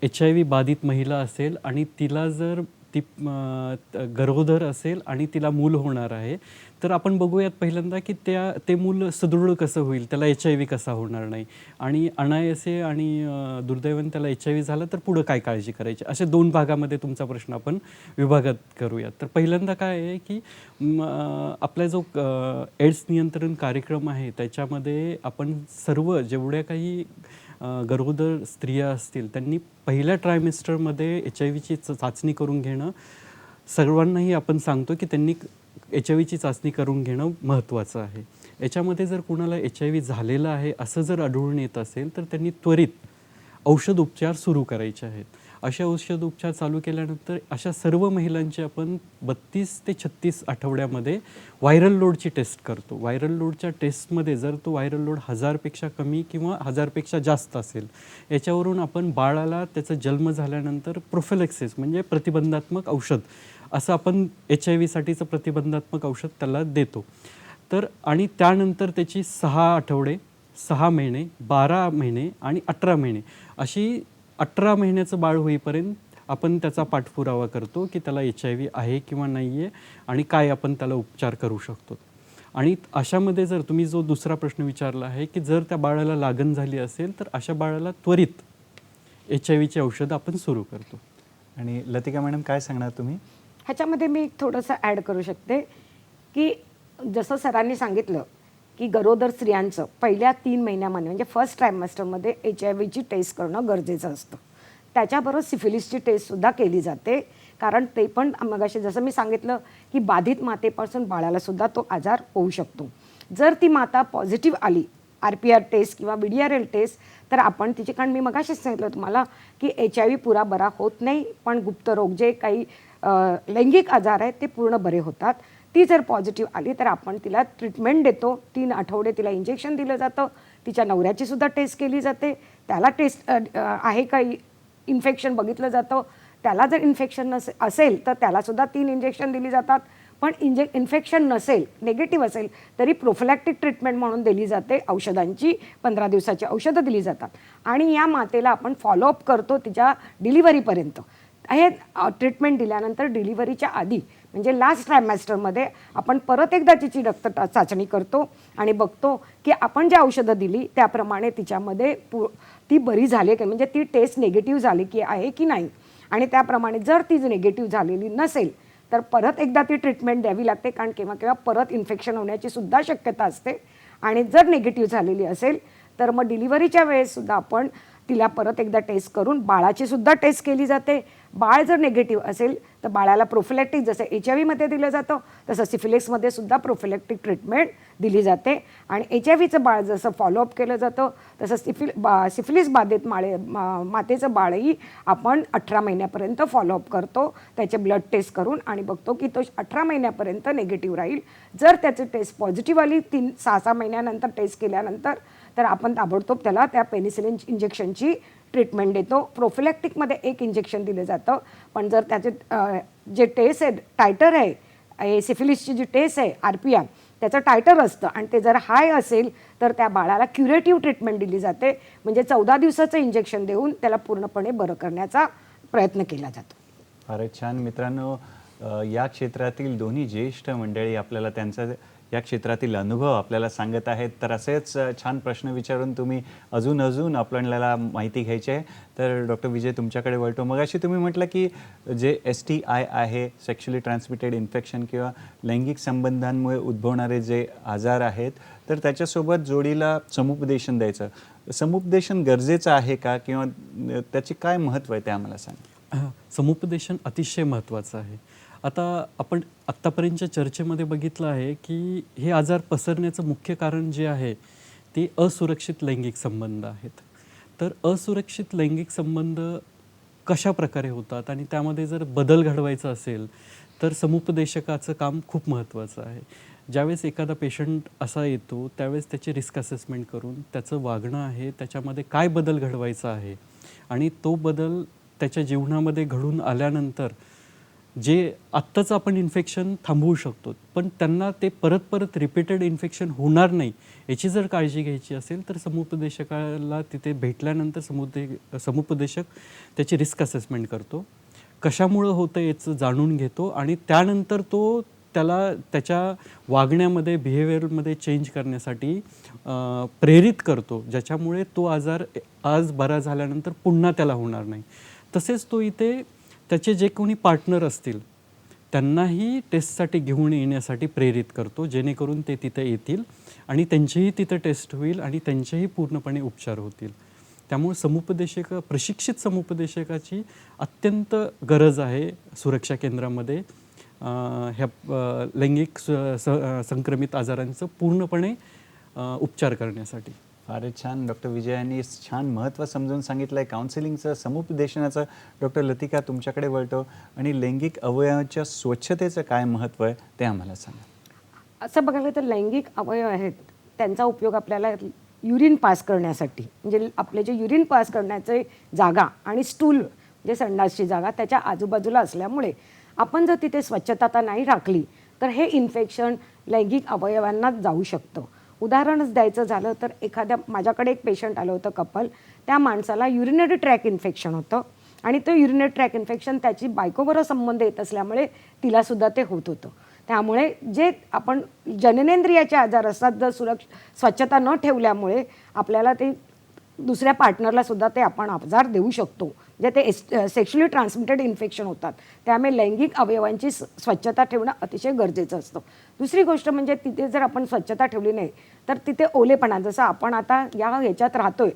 HIV बाधित महिला असेल आणि तिला जर ती गरोदर असेल आणि तिला मूल होणार आहे, तर आपण बघूयात पहिल्यांदा की ते मूल सुदृढ कसं होईल, त्याला HIV कसा होणार नाही, आणि अनायासे आणि दुर्दैवाने त्याला HIV झालं तर पुढं काय काळजी करायची, असे 2 भागामध्ये तुमचा प्रश्न आपण विभागात करूयात. तर पहिल्यांदा काय आहे की आपला जो एड्स नियंत्रण कार्यक्रम आहे त्याच्यामध्ये आपण सर्व जेवढ्या काही गरोदर स्त्रिया असतील त्यांनी पहिल्या ट्रायमेस्टरमध्ये HIVची चाचणी करून घेणं, सर्वांनाही आपण सांगतो की त्यांनी HIVची चाचणी करून घेणं महत्त्वाचं आहे. याच्यामध्ये जर कोणाला HIV झालेलं आहे असं जर आढळून येत असेल तर त्यांनी त्वरित औषध उपचार सुरू करायचे आहेत. असे औषध उपचार चालू केल्यानंतर अशा सर्व महिलांची आपण 32 ते 36 आठवड्यामध्ये व्हायरल लोडची टेस्ट करतो. व्हायरल लोडच्या टेस्टमध्ये जर तो व्हायरल लोड 1000पेक्षा कमी किंवा 1000पेक्षा जास्त असेल, याच्यावरून आपण बाळाला त्याचा जन्म झाल्यानंतर प्रोफिलॅक्सिस म्हणजे प्रतिबंधात्मक औषध असं आपण HIVसाठीचं प्रतिबंधात्मक औषध त्याला देतो. तर आणि त्यानंतर त्याची 6 आठवडे, 6 महिने, 12 महिने आणि 18 महिने अशी 18 महिन्याचं बाळ होईपर्यंत आपण त्याचा पाठपुरावा करतो की त्याला HIV आहे किंवा नाही आहे आणि काय आपण त्याला उपचार करू शकतो. आणि अशामध्ये जर तुम्ही जो दुसरा प्रश्न विचारला आहे की जर त्या बाळाला लागण झाली असेल तर अशा बाळाला त्वरित HIVची औषधं आपण सुरू करतो. आणि लतिका मॅडम काय सांगणार तुम्ही? ह्याच्यामध्ये मी थोडंसं ॲड करू शकते की जसं सरांनी सांगितलं की गरोदर स्त्रियांचं पहिल्या 3 महिन्यामध्ये म्हणजे फर्स्ट ट्रायमेस्टरमध्ये HIVची टेस्ट करणं गरजेचं असतं. त्याच्याबरोबर सिफिलिसची टेस्टसुद्धा केली जाते, कारण ते पण मगाशी जसं मी सांगितलं की बाधित मातेपासून बाळालासुद्धा तो आजार होऊ शकतो. जर ती माता पॉझिटिव्ह आली RPR टेस्ट किंवा VDRL टेस्ट तर आपण तिची, कारण मी मगाशीच सांगितलं तुम्हाला की HIV पुरा बरा होत नाही, पण गुप्तरोग जे काही लैंगिक आजार आहेत ते पूर्ण बरे होतात. ती जर पॉझिटिव्ह आली तर आपण तिला ट्रीटमेंट देतो. 3 आठवडे तिला इंजेक्शन दिलं जातं. तिच्या नवऱ्याची सुद्धा टेस्ट केली जाते, त्याला टेस्ट आहे का इन्फेक्शन बघितलं जातं. त्याला जर इन्फेक्शन असेल तर त्यालासुद्धा 3 इंजेक्शन दिली जातात. पण इन्फेक्शन नसेल, निगेटिव्ह असेल तरी प्रोफिलॅक्टिक ट्रीटमेंट म्हणून दिली जाते. औषधांची 15 दिवसाची औषधं दिली जातात आणि या मातेला आपण फॉलोअप करतो तिच्या डिलिव्हरीपर्यंत. हे ट्रीटमेंट दिल्यानंतर डिलिव्हरीच्या आधी म्हणजे लास्ट ट्रायमेस्टरमध्ये आपण परत एकदा तिची रक्त चाचणी करतो आणि बघतो की आपण जी औषधं दिली त्याप्रमाणे तिच्यामध्ये ती बरी झाली की, म्हणजे ती टेस्ट निगेटिव्ह झाली की आहे की नाही. आणि त्याप्रमाणे जर ती निगेटिव्ह झालेली नसेल तर परत एकदा ती ट्रीटमेंट द्यावी लागते, कारण केव्हा केव्हा परत इन्फेक्शन होण्याची सुद्धा शक्यता असते. आणि जर निगेटिव्ह झालेली असेल तर मग डिलिव्हरीच्या वेळेससुद्धा आपण तिला परत एकदा टेस्ट करून बाळाची सुद्धा टेस्ट केली जाते. बाळ जर निगेटिव्ह असेल तर बाळाला प्रोफिलॅक्टिक जसं HIVमध्ये दिलं जातं तसं सिफिलिसमध्ये सुद्धा प्रोफिलॅक्टिक ट्रीटमेंट दिली जाते. आणि HIVचं बाळ जसं फॉलोअप केलं जातं तसं सिफिलिस बाधित मातेचं बाळही आपण 18 महिन्यापर्यंत फॉलोअप करतो त्याचे ब्लड टेस्ट करून आणि बघतो की तो 18 महिन्यापर्यंत निगेटिव्ह राहील. जर त्याची टेस्ट पॉझिटिव्ह आली 6-6 महिन्यानंतर टेस्ट केल्यानंतर तर आपण ताबडतोब त्याला त्या पेनिसिलिन इंजेक्शनची ट्रीटमेंट देतो. प्रोफिलॅक्टिकमध्ये 1 इंजेक्शन दिलं जातं, पण जर त्याचे जे टेस्ट आहे टायटर आहे, सिफिलिसची जी टेस्ट आहे RPR त्याचं टायटर असतं आणि ते जर हाय असेल तर त्या बाळाला क्युरेटिव्ह ट्रीटमेंट दिली जाते, म्हणजे 14 दिवसाचं इंजेक्शन देऊन त्याला पूर्णपणे बरं करण्याचा प्रयत्न केला जातो. फारच छान. मित्रांनो, या क्षेत्रातील दोन्ही ज्येष्ठ मंडळी आपल्याला त्यांचा या क्षेत्रातील अनुभव आपल्याला सांगत आहेत. तर असेच छान प्रश्न विचारून तुम्ही अजून आपल्याला माहिती घ्यायची आहे. तर डॉक्टर विजय तुमच्याकडे वळतो. मग अशी तुम्ही म्हटलं की जे STI आहे, सेक्शुअली ट्रान्समिटेड इन्फेक्शन किंवा लैंगिक संबंधांमुळे उद्भवणारे जे आजार आहेत, तर त्याच्यासोबत जोडीला समुपदेशन द्यायचं. समुपदेशन गरजेचं आहे का किंवा त्याचे काय महत्त्व आहे ते आम्हाला सांगा. समुपदेशन अतिशय महत्त्वाचं आहे. आता आपण आत्तापर्यंतच्या चर्चेमध्ये बघितलं आहे की हे आजार पसरण्याचं मुख्य कारण जे आहे ते असुरक्षित लैंगिक संबंध आहेत. तर असुरक्षित लैंगिक संबंध कशा प्रकारे होतात आणि त्यामध्ये जर बदल घडवायचा असेल तर समुपदेशकाचं काम खूप महत्त्वाचं आहे. ज्यावेळेस एखादा पेशंट असा येतो त्यावेळेस त्याची रिस्क असेसमेंट करून त्याचं वागणं आहे त्याच्यामध्ये काय बदल घडवायचा आहे आणि तो बदल त्याच्या जीवनामध्ये घडून आल्यानंतर जे आत्ताच आपण इन्फेक्शन थांबवू शकतो, पण त्यांना ते परत परत रिपीटेड इन्फेक्शन होणार नाही याची जर काळजी घ्यायची असेल तर समुपदेशकाला तिथे भेटल्यानंतर समुपदेशक त्याची रिस्क असेसमेंट करतो, कशामुळं होतं याचं जाणून घेतो आणि त्यानंतर तो त्याला त्याच्या वागण्यामध्ये बिहेवियरमध्ये चेंज करण्यासाठी प्रेरित करतो, ज्याच्यामुळे तो आजार आज बरा झाल्यानंतर पुन्हा त्याला होणार नाही. तसेच तो इथे त्याचे जे कोणी पार्टनर असतील त्यांनाही टेस्टसाठी घेऊन येण्यासाठी प्रेरित करतो, जेणेकरून ते तिथे येतील आणि त्यांचीही तिथं टेस्ट होईल आणि त्यांचेही पूर्णपणे उपचार होतील. त्यामुळे प्रशिक्षित समुपदेशकाची अत्यंत गरज आहे सुरक्षा केंद्रामध्ये ह्या लैंगिक संक्रमित आजारांचं पूर्णपणे उपचार करण्यासाठी. फारच छान. डॉक्टर विजय यांनी छान महत्त्व समजून सांगितलं आहे काउन्सिलिंगचं, समुपदेशनाचं. डॉक्टर लतिका तुमच्याकडे वळतो आणि लैंगिक अवयवाच्या स्वच्छतेचं काय महत्त्व आहे ते आम्हाला सांगा. असं बघायला तर लैंगिक अवयव आहेत त्यांचा उपयोग आपल्याला युरिन पास करण्यासाठी, म्हणजे आपले जे युरिन पास करण्याचे जागा आणि स्टूल म्हणजे संडासची जागा त्याच्या आजूबाजूला असल्यामुळे आपण जर तिथे स्वच्छता नाही राखली तर हे इन्फेक्शन लैंगिक अवयवांना जाऊ शकतं. उदाहरणच द्यायचं झालं तर माझ्याकडे एक पेशंट आलं होतं कपल, त्या माणसाला युरिनरी ट्रॅक इन्फेक्शन होतं आणि तो युरिनरी ट्रॅक इन्फेक्शन त्याची बायकोबरोबर संबंध येत असल्यामुळे तिलासुद्धा ते होत होतं. त्यामुळे जे आपण जननेंद्रियाचे आजार असतात जर स्वच्छता न ठेवल्यामुळे आपल्याला ते दुसऱ्या पार्टनरला सुद्धा ते आपण आजार देऊ शकतो, म्हणजे ते सेक्शुअली ट्रान्समिटेड इन्फेक्शन होतात. त्यामुळे लैंगिक अवयवांची स्वच्छता ठेवणं अतिशय गरजेचं असतं. दुसरी गोष्ट म्हणजे तिथे जर आपण स्वच्छता ठेवली नाही तर तिथे ओलेपणा, जसं आपण आता ह्याच्यात राहतोय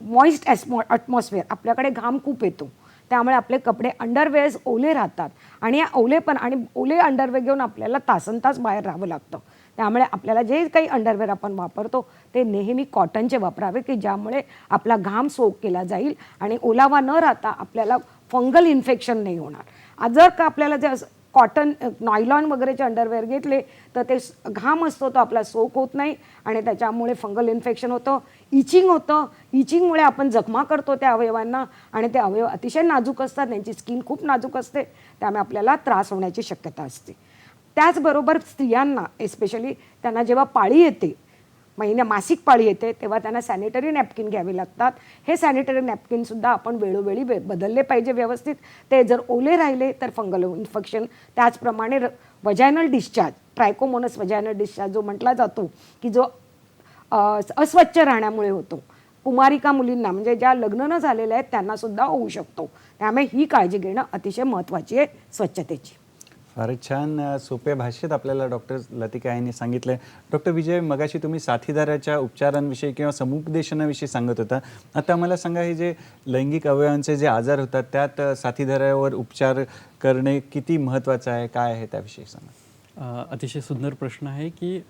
मॉइस्ट ॲटमॉस्फिअर, आपल्याकडे घाम खूप येतो, त्यामुळे आपले कपडे अंडरवेअर्स ओले राहतात आणि या ओले अंडरवेअर घेऊन आपल्याला तासनतास बाहेर राहावं लागतं. त्यामुळे आपल्याला जे काही अंडरवेअर आपण वापरतो ते नेहमी कॉटनचे वापरावे की ज्यामुळे आपला घाम सोक केला जाईल आणि ओलावा न राहता आपल्याला फंगल इन्फेक्शन नाही होणार. जर का आपल्याला जे कॉटन नायलॉन वगैरेचे अंडरवेअर घेतले तर ते घाम असतो तो आपला सोक होत नाही आणि त्याच्यामुळे फंगल इन्फेक्शन होतं, इचिंग होतं. इचिंगमुळे आपण जखमा करतो त्या अवयवांना आणि ते अवयव अतिशय नाजूक असतात, त्यांची स्किन खूप नाजूक असते, त्यामुळे आपल्याला त्रास होण्याची शक्यता असते. त्याचबरोबर स्त्रियांना एस्पेशली त्यांना जेव्हा पाळी येते, मासिक पाळी येते, तेव्हा त्यांना सॅनिटरी नॅपकिन घ्यावे लागतात. हे सॅनिटरी नॅपकिनसुद्धा आपण वेळोवेळी बदलले पाहिजे व्यवस्थित. ते जर ओले राहिले तर फंगल इन्फेक्शन. त्याचप्रमाणे वजायनल डिस्चार्ज, ट्रायकोमोनस वजायनल डिस्चार्ज जो म्हटला जातो की जो अस्वच्छ राहण्यामुळे होतो, कुमारिका मुलींना म्हणजे ज्या लग्न न झालेल्या आहेत त्यांनासुद्धा होऊ शकतो. त्यामुळे ही काळजी घेणं अतिशय महत्त्वाची आहे स्वच्छतेची. फारच छान सोप्या भाषेत आपल्याला डॉक्टर लतिका यांनी सांगितलं. डॉक्टर विजय, मगाशी तुम्ही साथीदाराच्या उपचारांविषयी किंवा समुपदेशनाविषयी सांगत होता. आता मला सांगा, हे जे लैंगिक अवयवांचे जे आजार होतात त्यात साथीदारावर उपचार करणे किती महत्त्वाचं आहे, काय आहे त्याविषयी सांगा. अतिशय सुंदर प्रश्न आहे की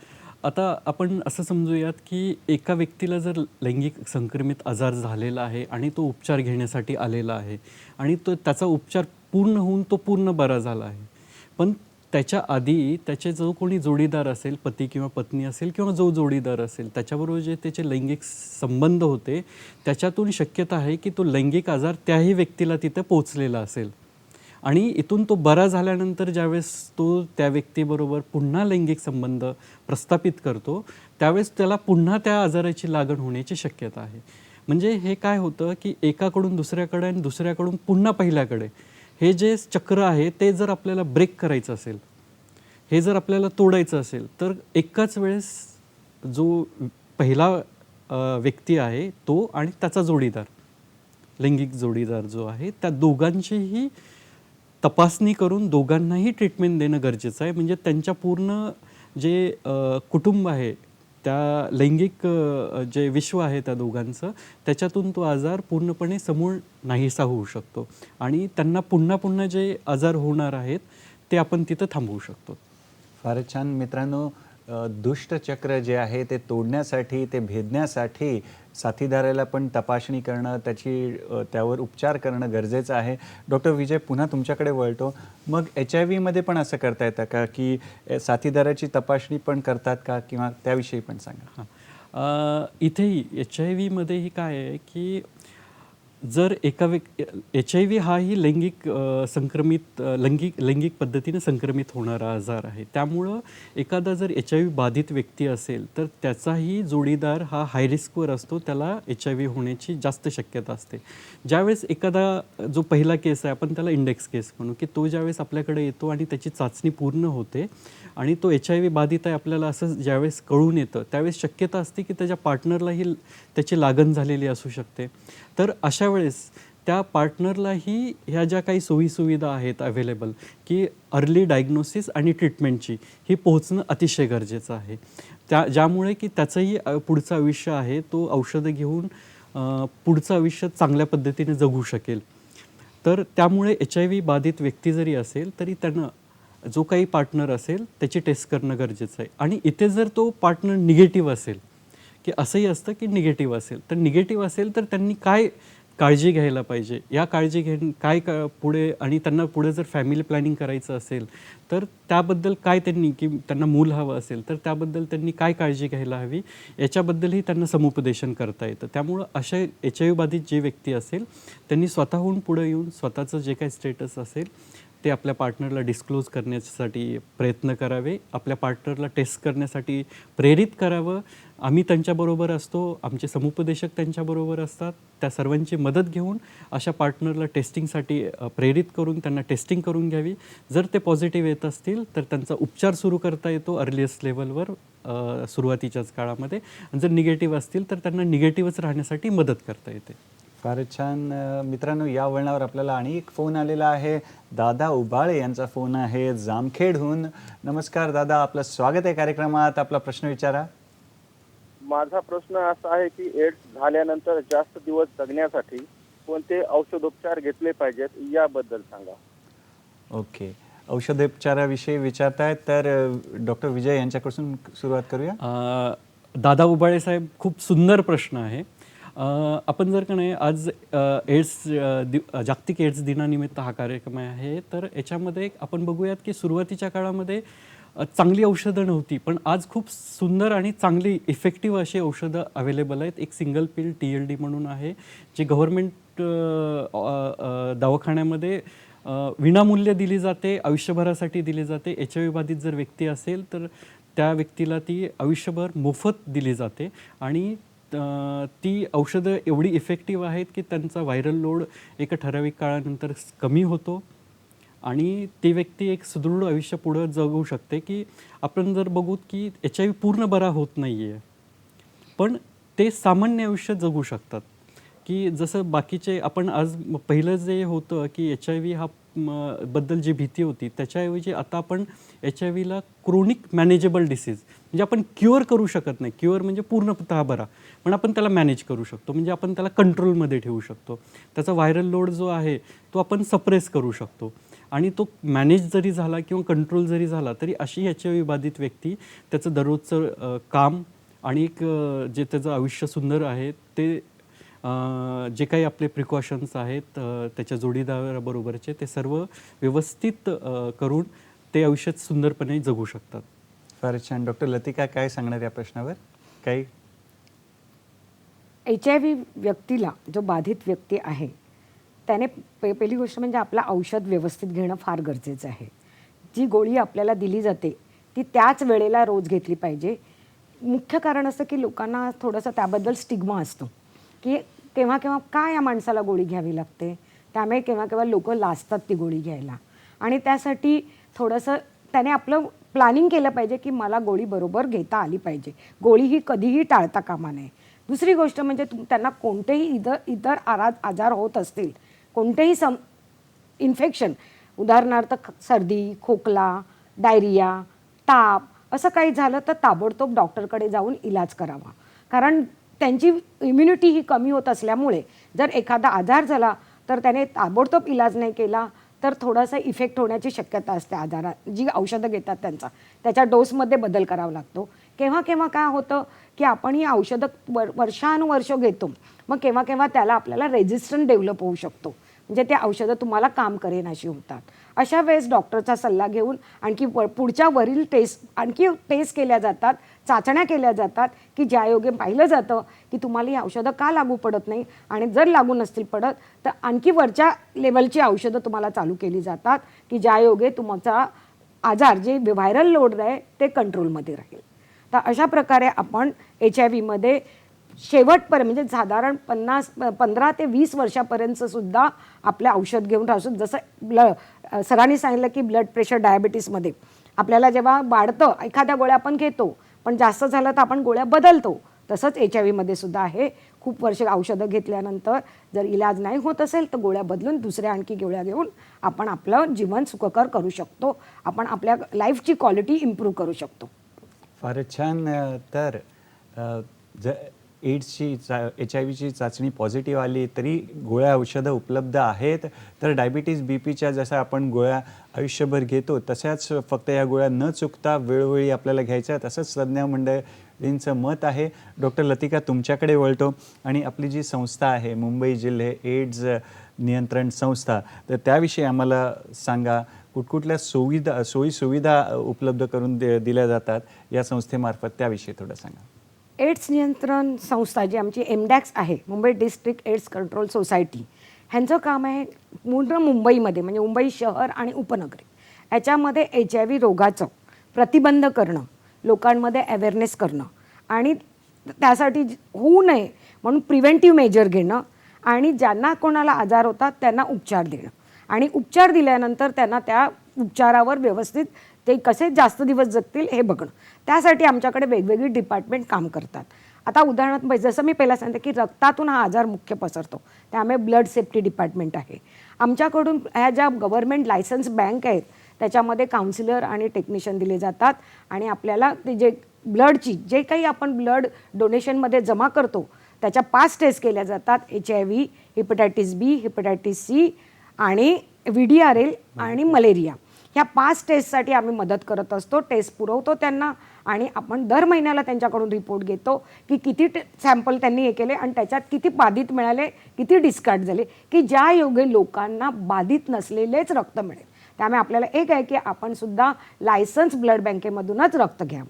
आता आपण असं समजूयात की एका व्यक्तीला जर लैंगिक संक्रमित आजार झालेला आहे आणि तो उपचार घेण्यासाठी आलेला आहे आणि त्याचा उपचार पूर्ण होऊन तो पूर्ण बरा झाला आहे, पण त्याच्या आधी त्याचे जो कोणी जोडीदार असेल, पती किंवा पत्नी असेल किंवा जो जोडीदार असेल, त्याच्याबरोबर जे त्याचे लैंगिक संबंध होते त्याच्यातून शक्यता आहे की तो लैंगिक आजार त्याही व्यक्तीला तिथे पोचलेला असेल आणि इथून तो बरा झाल्यानंतर ज्यावेळेस तो त्या व्यक्तीबरोबर पुन्हा लैंगिक संबंध प्रस्थापित करतो त्यावेळेस त्याला पुन्हा त्या आजाराची लागण होण्याची शक्यता आहे. म्हणजे हे काय होतं की एकाकडून दुसऱ्याकडे आणि दुसऱ्याकडून पुन्हा पहिल्याकडे हे जे चक्र आहे ते जर आपल्याला ब्रेक करायचं असेल, हे जर आपल्याला तोडायचं असेल तर एकाच वेळेस जो पहिला व्यक्ती आहे तो आणि त्याचा जोडीदार, लैंगिक जोडीदार जो आहे, त्या दोघांचीही तपासणी करून दोघांनाही ट्रीटमेंट देणं गरजेचं आहे. म्हणजे त्यांच्या पूर्ण जे कुटुंब आहे, त्या लैंगिक जे विश्व आहे त्या दोघांचं, त्याच्यातून तो आजार पूर्णपणे समूळ नाहीसा होऊ शकतो आणि त्यांना पुन्हा पुन्हा जे आजार होणार आहेत ते आपण तिथं थांबवू शकतो. फारच छान. मित्रांनो, दुष्टचक्र जे आहे ते तोडण्यासाठी, ते भेदण्यासाठी साथीदाराला पण तपासणी करणं, त्यावर उपचार करणं गरजेचं आहे. डॉक्टर विजय, पुन्हा तुमच्याकडे वळतो. मग HIV पण असं करता येतं का की साथीदाराची तपासणी पण करतात का, किंवा त्याविषयी पण सांगा. इथेही HIV काय आहे की जर एका HIV हाही लैंगिक पद्धतीने संक्रमित होणारा आजार आहे. त्यामुळं एखादा जर HIV बाधित व्यक्ती असेल तर त्याचाही जोडीदार हा हाय रिस्कवर असतो, त्याला HIV होण्याची जास्त शक्यता असते. ज्यावेळेस एखादा जो पहिला केस आहे आपण त्याला इंडेक्स केस म्हणू, की तो ज्यावेळेस आपल्याकडे येतो आणि त्याची चाचणी पूर्ण होते आणि तो HIV बाधित आहे आपल्याला असं ज्यावेळेस कळून येतं, त्यावेळेस शक्यता असते की त्याच्या पार्टनरलाही त्याची लागण झालेली असू शकते. तर अशा वेळेस त्या पार्टनरलाही ह्या ज्या काही सोयीसुविधा आहेत अवेलेबल, की अर्ली डायग्नोसिस आणि ट्रीटमेंटची ही पोहोचणं अतिशय गरजेचं आहे. ज्यामुळे की त्याचंही पुढचं आयुष्य आहे तो औषधं घेऊन पुढचं आयुष्य चांगल्या पद्धतीने जगू शकेल. तर त्यामुळे HIV बाधित व्यक्ती जरी असेल तरी त्यांना जो काही पार्टनर असेल त्याची टेस्ट करणं गरजेचं आहे. आणि इथे जर तो पार्टनर निगेटिव्ह असेल, की असंही असतं की निगेटिव्ह असेल, तर निगेटिव्ह असेल तर त्यांनी काय काळजी घ्यायला पाहिजे, या काळजी पुढे, आणि त्यांना पुढे जर फॅमिली प्लॅनिंग करायचं असेल तर त्याबद्दल काय त्यांनी, की त्यांना मूल हवं असेल तर त्याबद्दल त्यांनी काय काळजी घ्यायला हवी याच्याबद्दलही त्यांना समुपदेशन करता येतं. त्यामुळं अशा HIV बाधित जे व्यक्ती असेल त्यांनी स्वतःहून पुढे येऊन स्वतःचं जे काही स्टेटस असेल ते आपल्या पार्टनरला डिस्क्लोज करण्यासाठी प्रयत्न करावे, आपल्या पार्टनरला टेस्ट करण्यासाठी प्रेरित करावं. आम्ही त्यांच्याबरोबर असतो, आमचे समुपदेशक त्यांच्याबरोबर असतात. त्या सर्वांची मदत घेऊन अशा पार्टनरला टेस्टिंगसाठी प्रेरित करून त्यांना टेस्टिंग करून घ्यावी. जर ते पॉझिटिव्ह येत असतील तर त्यांचा उपचार सुरू करता येतो अर्लिएस्ट लेवलवर सुरुवातीच्याच काळामध्ये. आणि जर निगेटिव्ह असतील तर त्यांना निगेटिव्हच राहण्यासाठी मदत करता येते. फारच छान. मित्रांनो, या वळणावर आपल्याला आणि एक फोन आलेला आहे. दादा उबाळे यांचा फोन आहे जामखेडहून. नमस्कार दादा, आपलं स्वागत आहे कार्यक्रमात. आपला प्रश्न विचारा. माझा प्रश्न असा आहे की एड्स झाल्यानंतर जास्त दिवस जगण्यासाठी कोणते औषधोपचार घेतले पाहिजेत याबद्दल सांगा. ओके, औषधोपचाराविषयी विचारतायत तर डॉक्टर विजय यांच्याकडून सुरुवात करूया. दादा उबाळे साहेब, खूप सुंदर प्रश्न आहे. आपण जर का नाही आज जागतिक एड्स दिनानिमित्त हा कार्यक्रम आहे, तर याच्यामध्ये आपण बघूयात की सुरुवातीच्या काळामध्ये चांगली औषधं नव्हती, पण आज खूप सुंदर आणि चांगली इफेक्टिव्ह अशी औषधं अवेलेबल आहेत. एक सिंगल पिल TLD म्हणून आहे, जी गव्हर्मेंट दवाखान्यामध्ये विनामूल्य दिली जाते, आयुष्यभरासाठी दिली जाते. HIV बाधित जर व्यक्ती असेल तर त्या व्यक्तीला ती आयुष्यभर मोफत दिली जाते. आणि ती औषधं एवढी इफेक्टिव्ह आहेत की त्यांचा व्हायरल लोड एका ठराविक काळानंतर कमी होतो आणि ती व्यक्ती एक सुदृढ आयुष्य पुढं जगू शकते. की आपण जर बघूत की HIV पूर्ण बरा होत नाही आहे, पण ते सामान्य आयुष्य जगू शकतात. की जसं बाकीचे आपण आज पहिलं जे होतं की HIV हा बद्दल जी भीती होती त्याच्याऐवजी आता आपण HIVला क्रोनिक मॅनेजेबल डिसीज, म्हणजे आपण क्युअर करू शकत नाही, क्युअर म्हणजे पूर्णतः बरा, पण आपण त्याला मॅनेज करू शकतो, म्हणजे आपण त्याला कंट्रोलमध्ये ठेवू शकतो. त्याचा व्हायरल लोड जो आहे तो आपण सप्रेस करू शकतो. आणि तो मॅनेज जरी झाला किंवा कंट्रोल जरी झाला तरी अशी HIV बाधित व्यक्ती त्याचं दररोजचं काम आणि एक जे त्याचं आयुष्य सुंदर आहे ते जे काही आपले प्रिकॉशन्स आहेत त्याच्या जोडीदाराबरोबरचे ते सर्व व्यवस्थित करून ते आयुष्य सुंदरपणे जगू शकतात. फारच छान. डॉक्टर लतिका, काय सांगणार या प्रश्नावर? काही HIV व्यक्तीला, जो बाधित व्यक्ती आहे त्याने पहिली गोष्ट म्हणजे आपलं औषध व्यवस्थित घेणं फार गरजेचं आहे. जी गोळी आपल्याला दिली जाते ती त्याच वेळेला रोज घेतली पाहिजे. मुख्य कारण असतं की लोकांना थोडंसं त्याबद्दल स्टिग्मा असतो की केव्हा केव्हा काय या माणसाला गोळी घ्यावी लागते, त्यामुळे केव्हा केव्हा लोक लाजतात ती गोळी घ्यायला. आणि त्यासाठी थोडंसं त्याने आपलं प्लॅनिंग केलं पाहिजे की मला गोळी बरोबर घेता आली पाहिजे, गोळी ही कधीही टाळता कामा नये. दुसरी गोष्ट म्हणजे त्यांना कोणतेही इतर आजार होत असतील, कोणतेही इन्फेक्शन, उदाहरणार्थ सर्दी, खोकला, डायरिया, ताप असं काही झालं तर ताबडतोब डॉक्टरकडे जाऊन इलाज करावा. कारण त्यांची इम्युनिटी ही कमी होत असल्यामुळे जर एखादा आजार झाला तर त्याने ताबडतोब इलाज नाही केला तर थोडासा इफेक्ट होण्याची शक्यता असते. आजारात जी औषधं घेतात त्याच्या डोसमध्ये बदल करावा लागतो. केव्हा केव्हा काय होतं की आपण ही औषधं वर्षानुवर्ष घेतो, मग केव्हा केव्हा त्याला आपल्याला रेझिस्टन्स डेव्हलप होऊ शकतो, म्हणजे ते औषधं तुम्हाला काम करेन अशी होतात. अशा वेळेस डॉक्टरचा सल्ला घेऊन आणखी पुढच्या वरील आणखी टेस्ट केल्या जातात, चाचण्या केल्या जातात की ज्यायोगे पाहिलं जातं की तुम्हाला ही औषधं का लागू पडत नाही, आणि जर लागू नसतील पडत तर आणखी वरच्या लेवलची औषधं तुम्हाला चालू केली जातात की ज्यायोगे तुमचा आजार जे व्हायरल लोड आहे ते कंट्रोलमध्ये राहील. तर अशा प्रकारे आपण HIV शेवटपर्यंत म्हणजे साधारण 15 ते 20 वर्षापर्यंत सुद्धा आपलं औषध घेऊन राहू शकतो. जसं सरांनी सांगितलं की ब्लड प्रेशर डायबिटीसमध्ये आपल्याला जेव्हा वाढतं एखाद्या गोळ्या आपण घेतो, पण जास्त झालं तर आपण गोळ्या बदलतो. तसंच HIV सुद्धा आहे. खूप वर्ष औषधं घेतल्यानंतर जर इलाज नाही होत असेल तर गोळ्या बदलून दुसऱ्या आणखी गोळ्या घेऊन आपण आपलं जीवन सुखकर करू शकतो. आपण आपल्या लाईफची क्वालिटी इम्प्रूव्ह करू शकतो. फारच छान. तर एड्सची HIV चाचणी पॉझिटिव्ह आली तरी गोळ्या औषधं उपलब्ध आहेत. तर डायबिटीज BPच्या जसं आपण गोळ्या आयुष्यभर घेतो तशाच फक्त या गोळ्या न चुकता वेळोवेळी आपल्याला घ्यायच्या, तसंच तज्ज्ञ मंडळींचं मत आहे. डॉक्टर लतिका, तुमच्याकडे वळतो आणि आपली जी संस्था आहे मुंबई जिल्हे एड्स नियंत्रण संस्था, तर त्याविषयी आम्हाला सांगा. कुठकुठल्या सोयीसुविधा उपलब्ध करून दिल्या जातात या संस्थेमार्फत, त्याविषयी थोडं सांगा. एड्स नियंत्रण संस्था जी आमची MDAX आहे, Mumbai district AIDS control society, ह्यांचं काम आहे पूर्ण मुंबईमध्ये म्हणजे मुंबई शहर आणि उपनगरी याच्यामध्ये HIV रोगाचं प्रतिबंध करणं, लोकांमध्ये अवेअरनेस करणं आणि त्यासाठी होऊ नये म्हणून प्रिव्हेंटिव्ह मेजर घेणं आणि ज्यांना कोणाला आजार होतात त्यांना उपचार देणं आणि उपचार दिल्यानंतर त्यांना त्या उपचारावर व्यवस्थित ते कसे जास्त दिवस जगतील हे बघणं. त्यासाठी आमच्याकडे वेगवेगळी डिपार्टमेंट काम करतात. आता उदाहरणार्थ जसं मी पहिला सांगते की रक्तातून हा आजार मुख्य पसरतो, त्यामुळे ब्लड सेफ्टी डिपार्टमेंट आहे आमच्याकडून. ह्या ज्या गव्हर्नमेंट लायसन्स बँक आहेत त्याच्यामध्ये काउन्सिलर आणि टेक्निशियन दिले जातात आणि आपल्याला ते जे ब्लडची जे काही आपण ब्लड डोनेशनमध्ये जमा करतो त्याच्या 5 टेस्ट केल्या जातात. HIV, hepatitis B, hepatitis C आणि VDRL आणि मलेरिया. ह्या 5 टेस्टसाठी आम्ही मदत करत असतो. टेस्ट पुरवतो त्यांना आणि आपण दर महिन्याला त्यांच्याकडून रिपोर्ट घेतो की किती सॅम्पल त्यांनी हे केले आणि त्याच्यात किती बाधित मिळाले, किती डिस्कार्ड झाले, की ज्या योगे लोकांना बाधित नसलेलेच रक्त मिळेल. त्यामुळे आपल्याला एक आहे की आपण सुद्धा लायसन्स ब्लड बँकेमधूनच रक्त घ्या.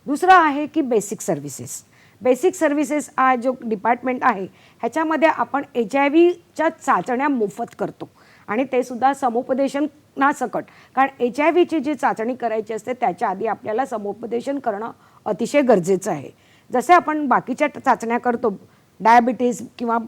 दुसरं आहे की बेसिक सर्व्हिसेस. बेसिक सर्व्हिसेस हा जो डिपार्टमेंट आहे ह्याच्यामध्ये आपण HIVच्या चाचण्या मोफत करतो आणि ते सुद्धा समुपदेशनासकट. कारण HIV जी चाचणी करायची असते त्याच्या आधी आपल्याला समुपदेशन करणं अतिशय गरजेचं आहे. जसे आपण बाकीच्या चाचण्या करतो डायबिटीज किंवा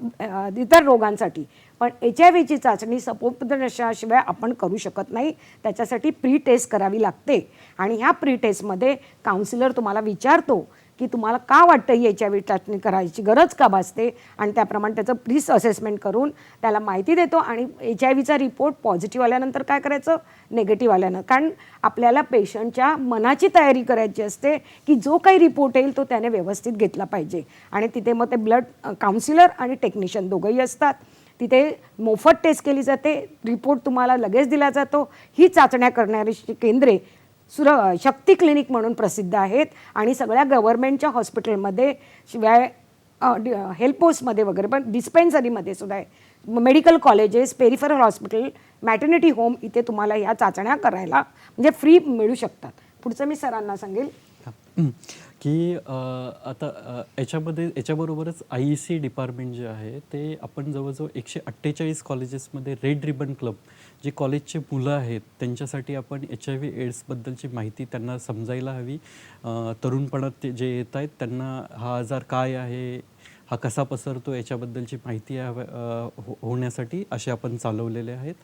इतर रोगांसाठी, पण HIV चाचणी समुपदेशनाशिवाय आपण करू शकत नाही. त्याच्यासाठी प्री टेस्ट करावी लागते आणि ह्या प्री टेस्टमध्ये काउन्सिलर तुम्हाला विचारतो की तुम्हाला का वाटतं ही HIV चाचणी करायची गरज का भासते आणि त्याप्रमाणे त्याचं प्लीज असेसमेंट करून त्याला माहिती देतो आणि HIVचा रिपोर्ट पॉझिटिव्ह आल्यानंतर काय करायचं, नेगेटिव्ह आल्यानं. कारण आपल्याला पेशंटच्या मनाची तयारी करायची असते की जो काही रिपोर्ट येईल तो त्याने व्यवस्थित घेतला पाहिजे आणि तिथे मग ते ब्लड काउन्सिलर आणि टेक्निशियन दोघंही असतात. तिथे मोफत टेस्ट केली जाते, रिपोर्ट तुम्हाला लगेच दिला जातो. ही चाचण्या करणारी केंद्रे शक्ती क्लिनिक म्हणून प्रसिद्ध आहेत आणि सगळ्या गव्हर्नमेंटच्या हॉस्पिटलमध्ये शिवाय हेल्थ पोस्टमध्ये वगैरे पण डिस्पेन्सरीमध्ये सुद्धा आहे. Medical colleges, peripheral hospital, maternity home इथे तुम्हाला ह्या चाचण्या करायला म्हणजे फ्री मिळू शकतात. पुढचं मी सरांना सांगेल की आता याच्याबरोबरच IEC डिपार्टमेंट जे आहे ते आपण जवळजवळ 148 कॉलेजेसमध्ये रेड रिबन क्लब, जे कॉलेजचे मुलं आहेत त्यांच्यासाठी आपण HIV एड्सबद्दलची माहिती त्यांना समजायला हवी. तरुणपणात ते जे येत आहेत त्यांना हा आजार काय आहे, हा कसा पसरतो याच्याबद्दलची माहिती होण्यासाठी असे आपण चालवलेले आहेत.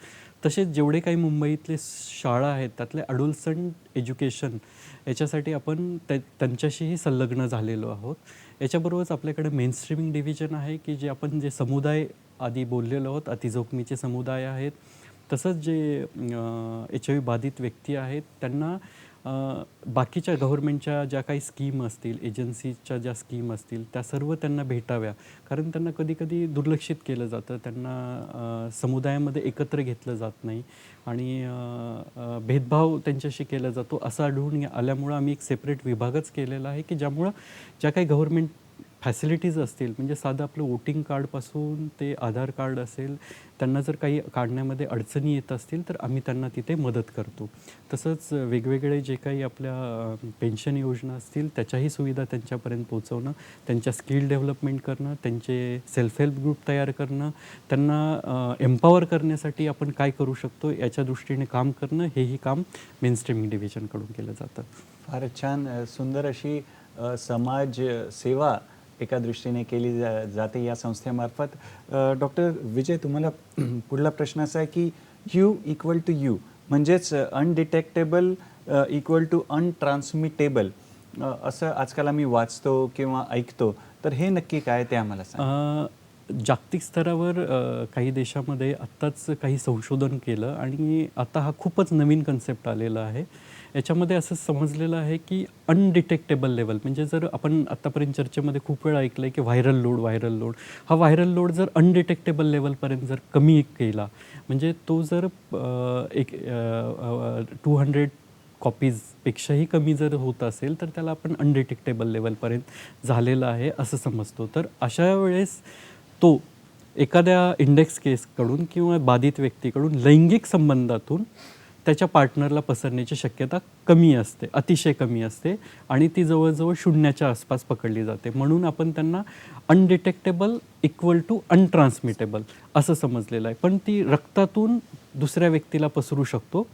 तसेच जेवढे काही मुंबईतले शाळा आहेत त्यातले अडोलसंट एज्युकेशन याच्यासाठी आपण त्यांच्याशीही संलग्न झालेलो आहोत. याच्याबरोबरच आपल्याकडे मेनस्ट्रीमिंग डिव्हिजन आहे की जे आपण जे समुदाय आधी बोललेलो आहोत, अतिजोखमीचे समुदाय आहेत. तसंच जे HIV बाधित व्यक्ती आहेत त्यांना बाकीच्या गव्हर्नमेंटच्या ज्या काही स्कीम असतील, एजन्सीच्या ज्या स्कीम असतील त्या सर्व त्यांना भेटाव्या. कारण त्यांना कधीकधी दुर्लक्षित केलं जातं, त्यांना समुदायामध्ये एकत्र घेतलं जात नाही आणि भेदभाव त्यांच्याशी केला जातो असं आढळून आल्यामुळं आम्ही एक सेपरेट विभागच केलेला आहे की ज्यामुळं ज्या काही गव्हर्नमेंट फॅसिलिटीज असतील, म्हणजे साधं आपलं वोटिंग कार्डपासून ते आधार कार्ड असेल, त्यांना जर काही काढण्यामध्ये अडचणी येत असतील तर आम्ही त्यांना तिथे मदत करतो. तसंच वेगवेगळे जे काही आपल्या पेन्शन योजना असतील त्याच्याही सुविधा त्यांच्यापर्यंत पोहोचवणं, त्यांच्या स्किल डेव्हलपमेंट करणं, त्यांचे सेल्फ हेल्प ग्रुप तयार करणं, त्यांना एम्पॉवर करण्यासाठी आपण काय करू शकतो याच्या दृष्टीने काम करणं, हेही काम मेनस्ट्रीमिंग डिव्हिजनकडून केलं जातं. फारच छान, सुंदर अशी समाज सेवा एका दृष्टीने केली जाते या संस्थेमार्फत. डॉक्टर विजय, तुम्हाला पुढला प्रश्न असा आहे की यू इक्वल टू यू म्हणजेच अनडिटेक्टेबल इक्वल टू अनट्रान्समिटेबल असं आजकाल आम्ही वाचतो किंवा ऐकतो, तर हे नक्की काय ते आम्हाला सांगा. जागतिक स्तरावर काही देशामध्ये आत्ताच काही संशोधन केलं आणि आता हा खूपच नवीन कन्सेप्ट आलेला आहे. याच्यामध्ये असं समजलेलं आहे की अनडिटेक्टेबल लेवल, म्हणजे जर आपण आत्तापर्यंत चर्चेमध्ये खूप वेळा ऐकलं आहे की व्हायरल लोड, हा व्हायरल लोड जर अनडिटेक्टेबल लेवलपर्यंत जर कमी केला, म्हणजे तो जर 200 कॉपीजपेक्षाही कमी जर होत असेल तर त्याला आपण अनडिटेक्टेबल लेवलपर्यंत झालेलं आहे असं समजतो. तर अशा वेळेस तो एखाद्या इंडेक्स केसकडून किंवा बाधित व्यक्तीकडून लैंगिक संबंधातून त्याच्या पार्टनरला पसरण्याची शक्यता कमी असते, अतिशय कमी असते आणि ती जवळजवळ शून्याच्या आसपास पकडली जाते. म्हणून आपण त्यांना अनडिटेक्टेबल इक्वल टू अनट्रान्समिटेबल असं समजलेलं आहे. पण ती रक्तातून दुसऱ्या व्यक्तीला पसरू शकतो.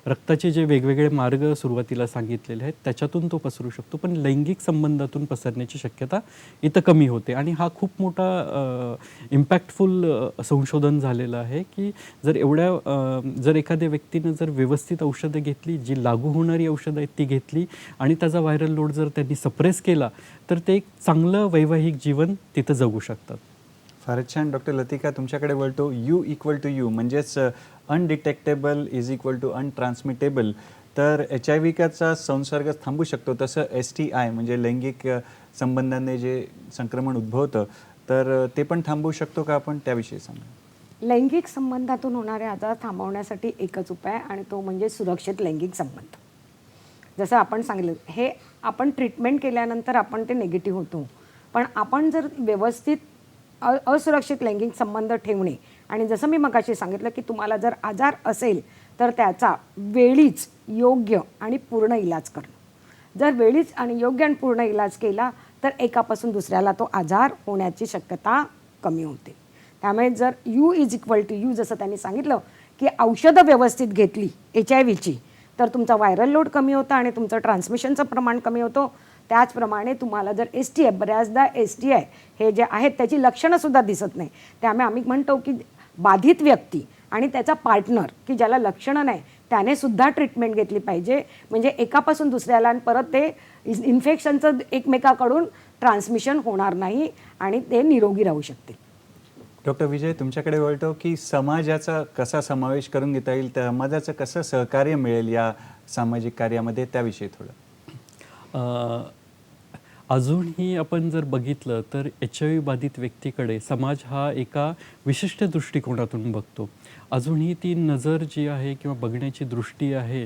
रक्ताचे जे वेगवेगळे मार्ग सुरुवातीला सांगितलेले आहेत त्याच्यातून तो पसरू शकतो, पण लैंगिक संबंधातून पसरण्याची शक्यता इथं कमी होते. आणि हा खूप मोठा इम्पॅक्टफुल संशोधन झालेलं आहे की जर एखाद्या व्यक्तीनं जर व्यवस्थित औषधं घेतली, जी लागू होणारी औषधं आहेत ती घेतली आणि त्याचा व्हायरल लोड जर त्यांनी सप्रेस केला तर ते एक चांगलं वैवाहिक जीवन तिथं जगू शकतात. फारच छान. डॉक्टर लतिका, तुमच्याकडे वळतो. यू इक्वल टू यू म्हणजेच अनडिटेक्टेबल इज इक्वल टू अनट्रान्समिटेबल. तर HIV संसर्ग थांबू शकतो, तसं STI म्हणजे लैंगिक संबंधाने जे संक्रमण उद्भवतं तर ते पण थांबवू शकतो का आपण, त्याविषयी सांगा. लैंगिक संबंधातून होणारे आजार थांबवण्यासाठी एकच उपाय आणि तो म्हणजे सुरक्षित लैंगिक संबंध. जसं आपण सांगितलं, हे आपण ट्रीटमेंट केल्यानंतर आपण ते निगेटिव्ह होतो, पण आपण जर व्यवस्थित असुरक्षित लैंगिक संबंध ठेवणे आणि जसं मी मगाशी सांगितलं की तुम्हाला जर आजार असेल तर त्याचा वेळीच योग्य आणि पूर्ण इलाज करणं. जर वेळीच आणि योग्य आणि पूर्ण इलाज केला तर एकापासून दुसऱ्याला तो आजार होण्याची शक्यता कमी होते. त्यामुळे जर u is equal to u जसं त्यांनी सांगितलं की औषधं व्यवस्थित घेतली HIVची तर तुमचा व्हायरल लोड कमी होतं आणि तुमचं ट्रान्समिशनचं प्रमाण कमी होतं. त्याचप्रमाणे तुम्हाला जर STI, बऱ्याचदा STI हे जे आहेत त्याची लक्षणंसुद्धा दिसत नाही. त्यामुळे आम्ही म्हणतो की बाधित व्यक्ती आणि त्याचा पार्टनर की ज्याला लक्षणं नाही त्याने सुद्धा ट्रीटमेंट घेतली पाहिजे, म्हणजे एकापासून दुसऱ्याला आणि परत ते इन्फेक्शनचं एकमेकाकडून ट्रान्समिशन होणार नाही आणि ते निरोगी राहू शकतील. डॉक्टर विजय, तुमच्याकडे वळतो की समाजाचा कसा समावेश करून घेता येईल, समाजाचं कसं सहकार्य मिळेल या सामाजिक कार्यामध्ये, त्याविषयी थोडं. अजूनही आपण जर बघितलं तर HIV बाधित व्यक्तीकडे समाज हा एका विशिष्ट दृष्टिकोनातून बघतो. अजूनही ती नजर जी आहे किंवा बघण्याची दृष्टी आहे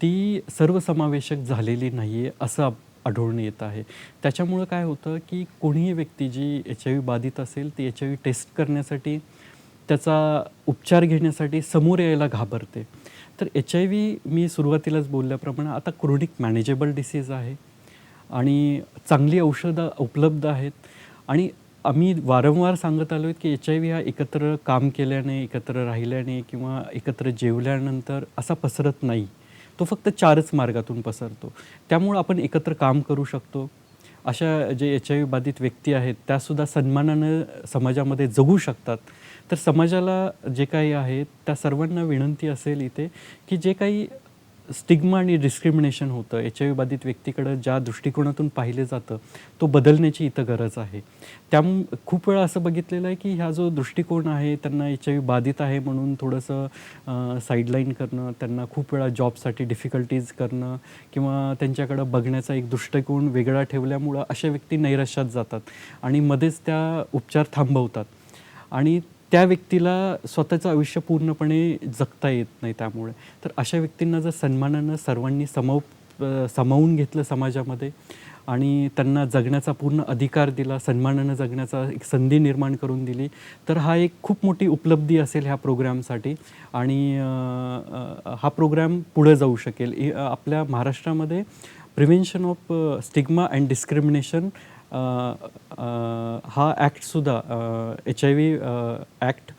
ती सर्वसमावेशक झालेली नाही आहे असं आढळून येत आहे. त्याच्यामुळं काय होतं की कोणीही व्यक्ती जी HIV बाधित असेल ती HIV टेस्ट करण्यासाठी, त्याचा उपचार घेण्यासाठी समोर यायला घाबरते. तर HIV मी सुरुवातीलाच बोलल्याप्रमाणे आता क्रोनिक मॅनेजेबल डिसीज आहे आणि चांगली औषधं उपलब्ध आहेत. आणि आम्ही वारंवार सांगत आलो आहे की HIV हा एकत्र काम केल्याने, एकत्र राहिल्याने किंवा एकत्र जेवल्यानंतर असा पसरत नाही, तो फक्त 4च मार्गातून पसरतो. त्यामुळं आपण एकत्र काम करू शकतो. अशा जे HIV बाधित व्यक्ती आहेत त्यासुद्धा सन्मानानं समाजामध्ये जगू शकतात. तर समाजाला जे काही आहे त्या सर्वांना विनंती असेल इथे की जे काही स्टिग्मा आणि डिस्क्रिमिनेशन होतं, HIV बाधित व्यक्तीकडं ज्या दृष्टिकोनातून पाहिलं जातं तो बदलण्याची इथं गरज आहे. खूप वेळा असं बघितलेलं आहे की हा जो दृष्टिकोन आहे त्यांना HIV बाधित आहे म्हणून थोडंसं साईडलाईन करणं, त्यांना खूप वेळा जॉबसाठी डिफिकल्टीज करणं किंवा त्यांच्याकडं बघण्याचा एक दृष्टिकोन वेगळा ठेवल्यामुळं अशा व्यक्ती नैराश्यात जातात आणि मध्येच त्या उपचार थांबवतात आणि त्या व्यक्तीला स्वतःचं आयुष्य पूर्णपणे जगता येत नाही. त्यामुळे तर अशा व्यक्तींना जर सन्मानानं सर्वांनी सामावून घेतलं समाजामध्ये आणि त्यांना जगण्याचा पूर्ण अधिकार दिला, सन्मानानं जगण्याचा एक संधी निर्माण करून दिली, तर हा एक खूप मोठी उपलब्धी असेल ह्या प्रोग्रामसाठी. आणि हा प्रोग्राम पुढे जाऊ शकेल. आपल्या महाराष्ट्रामध्ये prevention of stigma and discrimination हा ॲक्टसुद्धा HIV ॲक्ट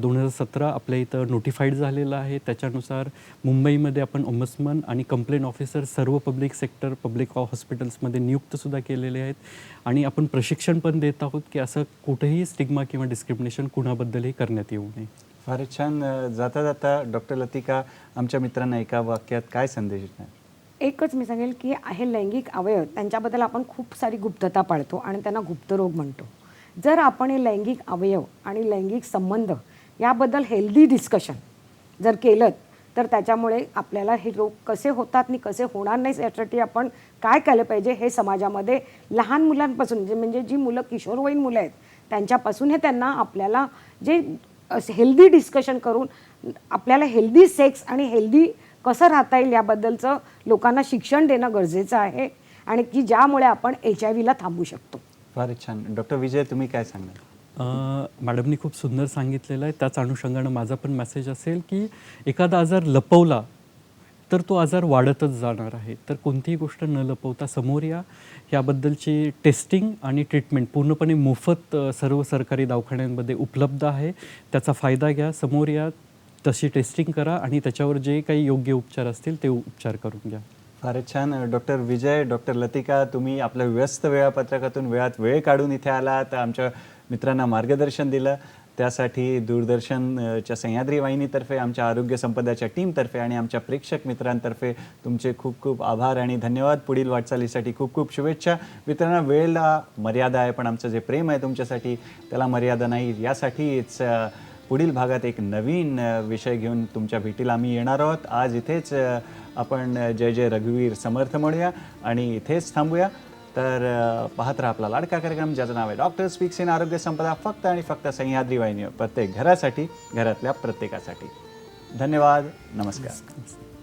2017 आपल्या इथं नोटिफाईड झालेलं आहे. त्याच्यानुसार मुंबईमध्ये आपण ओम्बड्समन आणि कंप्लेंट ऑफिसर सर्व पब्लिक सेक्टर पब्लिक हॉस्पिटल्समध्ये नियुक्तसुद्धा केलेले आहेत. आणि आपण प्रशिक्षण पण देत आहोत की असं कुठेही स्टिग्मा किंवा डिस्क्रिमिनेशन कुणाबद्दलही करण्यात येऊ नये. फारच छान. जाता जाता डॉक्टर लतिका, आमच्या मित्रांना एका वाक्यात काय संदेश देणार? एकच मी सांगेल की आहे लैंगिक अवयव, त्यांच्याबद्दल आपण खूप सारी गुप्तता पाळतो आणि त्यांना गुप्तरोग म्हणतो. जर आपण हे लैंगिक अवयव आणि लैंगिक संबंध याबद्दल हेल्दी डिस्कशन जर केलं तर त्याच्यामुळे आपल्याला हे रोग कसे होतात आणि कसे होणार नाही यासाठी आपण काय केलं पाहिजे हे समाजामध्ये लहान मुलांपासून म्हणजे जी मुलं किशोरवयीन मुलं आहेत त्यांच्यापासून हे त्यांना आपल्याला जे हेल्दी डिस्कशन करून आपल्याला हेल्दी सेक्स आणि हेल्दी कसं राहता येईल याबद्दलचं लोकांना शिक्षण देणं गरजेचं आहे आणि की ज्यामुळे आपण HIV थांबवू शकतो. फारच छान. डॉक्टर विजय, तुम्ही काय सांगणार? मॅडमनी खूप सुंदर सांगितलेलं आहे. त्याच अनुषंगानं माझा पण मेसेज असेल की एखादा आजार लपवला तर तो आजार वाढतच जाणार आहे. तर कोणतीही गोष्ट न लपवता समोर या. याबद्दलची टेस्टिंग आणि ट्रीटमेंट पूर्णपणे मोफत सर्व सरकारी दवाखान्यांमध्ये उपलब्ध आहे. त्याचा फायदा घ्या, समोर या, तशी टेस्टिंग करा आणि त्याच्यावर जे काही योग्य उपचार असतील ते उपचार करून घ्या. फारच छान. डॉक्टर विजय, डॉक्टर लतिका, तुम्ही आपल्या व्यस्त वेळापत्रकातून वेळात वेळ काढून इथे आलात, आमच्या मित्रांना मार्गदर्शन दिलं. त्यासाठी दूरदर्शनच्या सह्याद्री वाहिनीतर्फे, आमच्या आरोग्य संपदाच्या टीमतर्फे आणि आमच्या प्रेक्षक मित्रांतर्फे तुमचे खूप खूप आभार आणि धन्यवाद. पुढील वाटचालीसाठी खूप खूप शुभेच्छा. मित्रांनो, वेळेला मर्यादा आहे, पण आमचं जे प्रेम आहे तुमच्यासाठी त्याला मर्यादा नाही. यासाठीच पुढील भागात एक नवीन विषय घेऊन तुमच्या भेटीला आम्ही येणार आहोत. आज इथेच आपण जय जय रघुवीर समर्थ म्हणूया आणि इथेच थांबूया. तर पाहत राहा आपला लाडका कार्यक्रम ज्याचं नाव आहे डॉक्टर स्पीक्स इन आरोग्य संपदा, फक्त आणि फक्त सह्याद्री वाहिनीवर, प्रत्येक घरासाठी, घरातल्या प्रत्येकासाठी. धन्यवाद. नमस्कार.